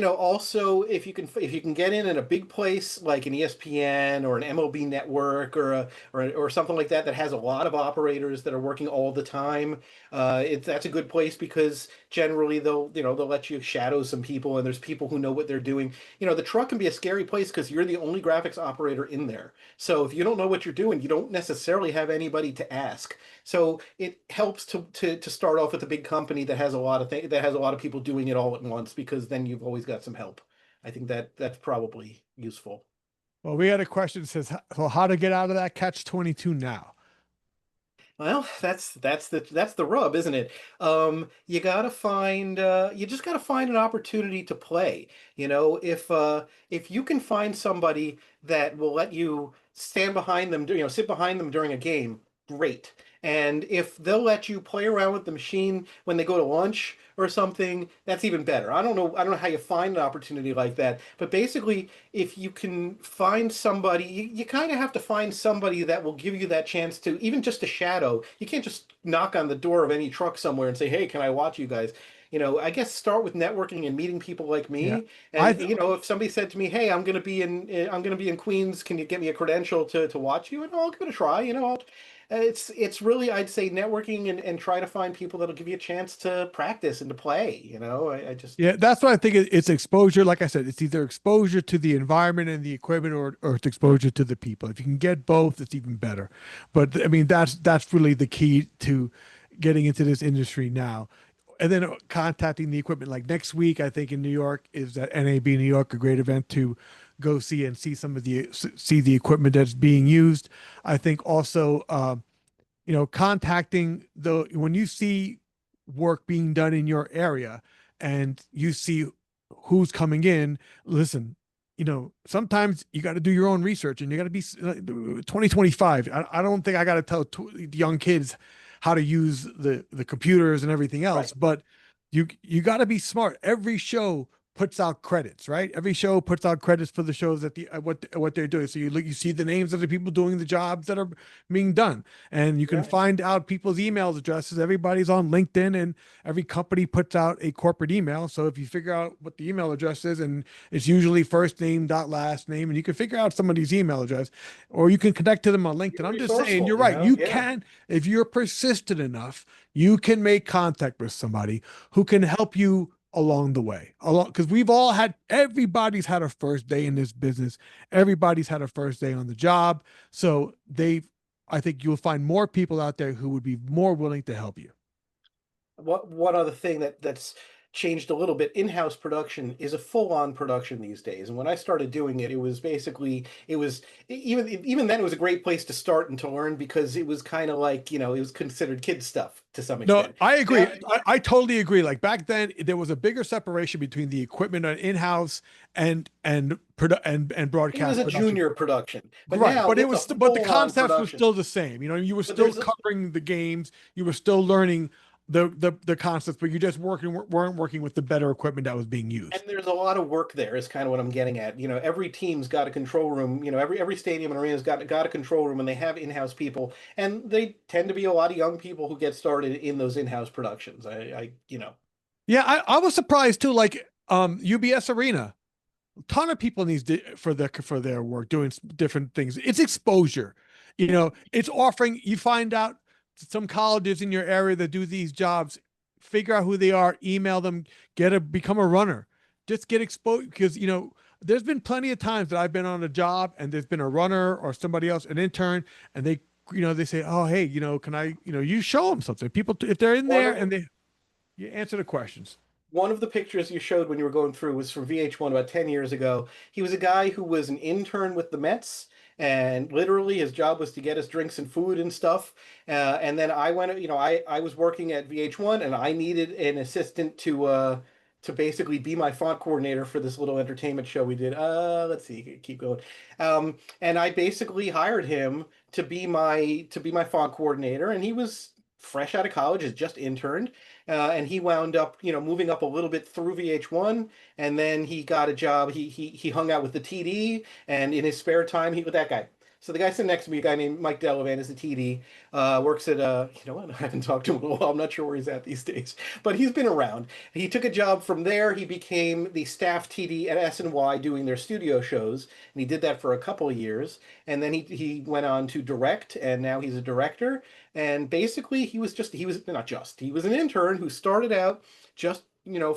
S2: Also if you can get in a big place like an ESPN or an MLB network or something like that that has a lot of operators that are working all the time, that's a good place because generally they'll let you shadow some people and there's people who know what they're doing. The truck can be a scary place because you're the only graphics operator in there. So if you don't know what you're doing, you don't necessarily have anybody to ask. So it helps to start off with a big company that has a lot of that has a lot of people doing it all at once because then you've always got some help. I think that's probably useful.
S1: Well, we had a question that says, "So how to get out of that catch 22 now?"
S2: Well, that's the rub, isn't it? You just gotta find an opportunity to play. If you can find somebody that will let you stand behind them, sit behind them during a game, great. And if they'll let you play around with the machine when they go to lunch or something, that's even better. I don't know how you find an opportunity like that, but basically, if you can find somebody, you kind of have to find somebody that will give you that chance to, even just a shadow. You can't just knock on the door of any truck somewhere and say, "Hey, can I watch you guys?" I guess start with networking and meeting people like
S1: Yeah,
S2: me.
S1: I
S2: And if somebody said to me, "Hey, I'm going to be in Queens. Can you get me a credential to watch you?" And I'll give it a try. It's really, I'd say, networking and try to find people that'll give you a chance to practice and to play. I just
S1: Yeah, that's what I think. It's exposure. Like I said, it's either exposure to the environment and the equipment, or it's exposure to the people. If you can get both, it's even better. But I mean, that's really the key to getting into this industry now. And then contacting the equipment. Like next week, I think in New York is at NAB New York, a great event to go see and see some of the see the equipment that's being used. I think also, contacting the when you see work being done in your area and you see who's coming in, listen, sometimes you got to do your own research and you got to be 2025. I don't think I got to tell young kids how to use the computers and everything
S2: right.
S1: else, but you got to be smart. Every show puts out credits, right? Every show puts out credits for the shows that what they're doing. So you see the names of the people doing the jobs that are being done, and you can
S2: Yeah.
S1: find out people's email addresses. Everybody's on LinkedIn, and every company puts out a corporate email. So if you figure out what the email address is, and it's usually first name dot last name, and you can figure out somebody's email address, or you can connect to them on
S2: Be
S1: LinkedIn. I'm just saying,
S2: resourceful,
S1: you're right. You
S2: Yeah.
S1: can, if you're persistent enough, you can make contact with somebody who can help you along the way, along, because everybody's had a first day in this business. Everybody's had a first day on the job. So I think you'll find more people out there who would be more willing to help you.
S2: One other thing that's changed a little bit, in-house production is a full-on production these days. And when I started doing it, it was basically it was even then it was a great place to start and to learn because it was kind of like, it was considered kid stuff to some
S1: No,
S2: extent.
S1: I agree.
S2: Now
S1: I totally agree. Like back then, there was a bigger separation between the equipment on in-house and
S2: it was
S1: broadcast
S2: a
S1: production.
S2: junior production, but
S1: Right,
S2: now
S1: but
S2: it's a
S1: but the
S2: full-on
S1: concepts were
S2: production.
S1: still the same. You were
S2: But
S1: still covering the games. You were still learning the concepts, but you just weren't working with the better equipment that was being
S2: and
S1: used.
S2: there's a lot of work there is kind of what I'm getting at. Every team's got a control room. Every stadium and arena's got a control room, and they have in-house people, and they tend to be a lot of young people who get started in those in-house productions.
S1: Yeah, I was surprised too. Like UBS Arena, a ton of people needs for their work doing different things. It's exposure. It's offering. You find out some colleges in your area that do these jobs. Figure out who they are. Email them. Become a runner. Just get exposed because there's been plenty of times that I've been on a job and there's been a runner or somebody else, an intern, and they say, "Oh, hey, can I, you show them something." People, if they're in
S2: One
S1: there
S2: of
S1: and you answer the questions.
S2: one of the pictures you showed when you were going through was from VH1 about 10 years ago. He was a guy who was an intern with the Mets, and literally his job was to get us drinks and food and stuff. And then I went, I was working at VH1 and I needed an assistant to basically be my font coordinator for this little entertainment show we did. Let's see, keep going. And I basically hired him to be my font coordinator, and he was fresh out of college, has just interned, and he wound up, moving up a little bit through VH1, and then he got a job. He hung out with the TD, and in his spare time, he with that guy. So the guy sitting next to me, a guy named Mike Delavan, is a TD, works at you know what? I haven't talked to him in a while. I'm not sure where he's at these days, but he's been around. He took a job from there. He became the staff TD at SNY doing their studio shows, and he did that for a couple of years. And then he went on to direct, and now he's a director. And basically, he was not just he was an intern who started out just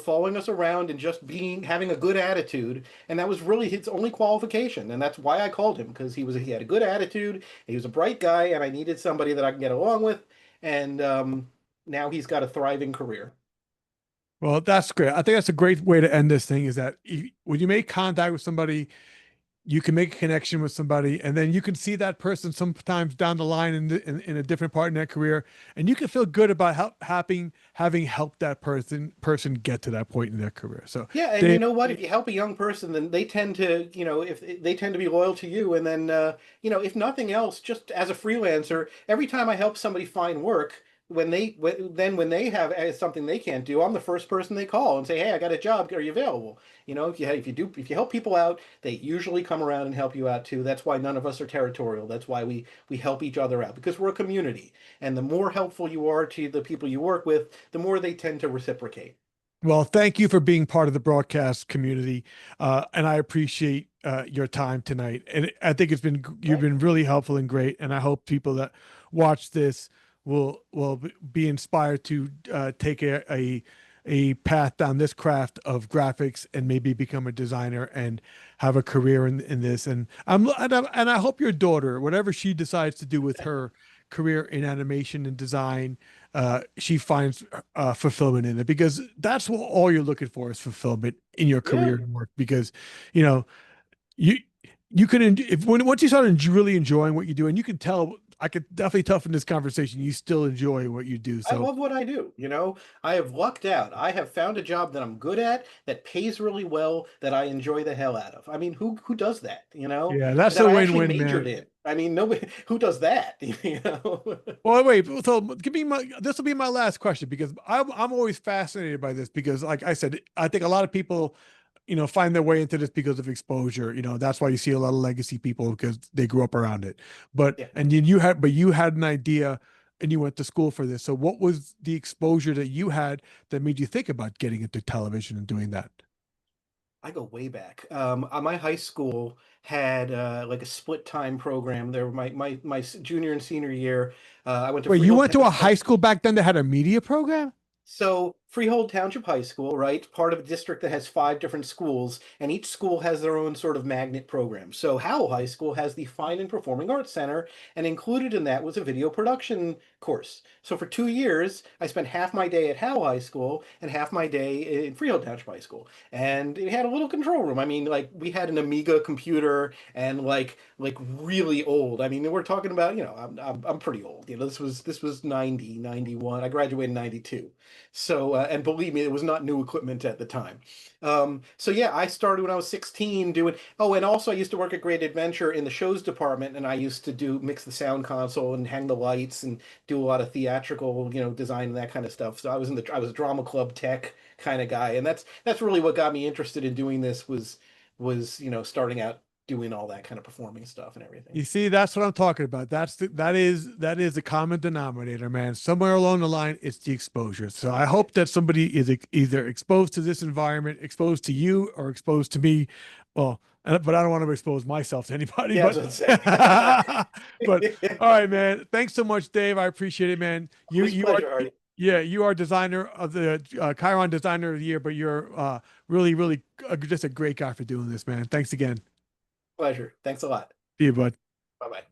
S2: following us around and just being having a good attitude, and that was really his only qualification, and that's why I called him, because he had a good attitude, he was a bright guy, and I needed somebody that I can get along with, and now he's got a thriving career.
S1: Well, that's great. I think that's a great way to end this thing is that when you make contact with somebody, you can make a connection with somebody, and then you can see that person sometimes down the line in a different part in their career, and you can feel good about having helped that person get to that point in their career. So,
S2: Yeah, and you
S1: Dave,
S2: know what? If you help a young person, then they tend to, if they tend to be loyal to you, and then, if nothing else, just as a freelancer, every time I help somebody find work, when they have something they can't do, I'm the first person they call and say, "Hey, I got a job. Are you available?" If you help people out, they usually come around and help you out too. That's why none of us are territorial. That's why we help each other out, because we're a community, and the more helpful you are to the people you work with, the more they tend to reciprocate.
S1: well, thank you for being part of the broadcast community, and I appreciate your time tonight. And I think you've been really helpful and great. And I hope people that watch this will be inspired to take a path down this craft of graphics and maybe become a designer and have a career in this. And I hope your daughter, whatever she decides to do with her career in animation and design, she finds fulfillment in it, because that's what all you're looking for is fulfillment in your
S2: Yeah.
S1: career and work. Because you know you you can if when once you start really enjoying what you do, and you can tell, I could definitely tell from this conversation you still enjoy what you do.
S2: I
S1: So
S2: love what I do. I have lucked out. I have found a job that I'm good at, that pays really well, that I enjoy the hell out of. I mean, who does that,
S1: yeah, that's
S2: that
S1: a
S2: I actually
S1: win-win,
S2: majored
S1: man.
S2: in. I mean, nobody who does that, you know?
S1: Well, wait, so give me this will be my last question, because I'm always fascinated by this, because like I said, I think a lot of people, find their way into this because of exposure. That's why you see a lot of legacy people, because they grew up around it. But
S2: Yeah.
S1: and then you had an idea and you went to school for this. So what was the exposure that you had that made you think about getting into television and doing that?
S2: I go way back. My high school had like a split time program. There, junior and senior year, I went to
S1: Wait, you
S2: Freehold
S1: went to a
S2: Township High
S1: high
S2: School.
S1: school back then that had a media program?
S2: So Freehold Township High School, right? Part of a district that has five different schools, and each school has their own sort of magnet program. So Howell High School has the Fine and Performing Arts Center, and included in that was a video production course. So for 2 years, I spent half my day at Howell High School and half my day in Freehold Township High School. And it had a little control room. I mean, like we had an Amiga computer, and like really old. I mean, we're talking about, I'm pretty old. This was 90, 91. I graduated in 92. So, and believe me, it was not new equipment at the time. So yeah, I started when I was 16 doing, oh, and also I used to work at Great Adventure in the shows department, and I used to mix the sound console and hang the lights and do a lot of theatrical, design and that kind of stuff. So I was a drama club tech kind of guy. And that's really what got me interested in doing this was, starting out doing all that kind of performing stuff and everything.
S1: You see, that's what I'm talking about. That is the common denominator, man. Somewhere along the line, it's the exposure. So I hope that somebody is either exposed to this environment, exposed to you, or exposed to me. Well, but I don't want to expose myself to anybody.
S2: Yeah, I was
S1: But
S2: gonna say.
S1: but all right, man. Thanks so much, Dave. I appreciate it, man. You
S2: Always a
S1: you are
S2: pleasure, Hardy.
S1: yeah, you are designer of the Chyron Designer of the Year, but you're really really just a great guy for doing this, man. Thanks again.
S2: Pleasure. Thanks a lot.
S1: See you, bud.
S2: Bye bye.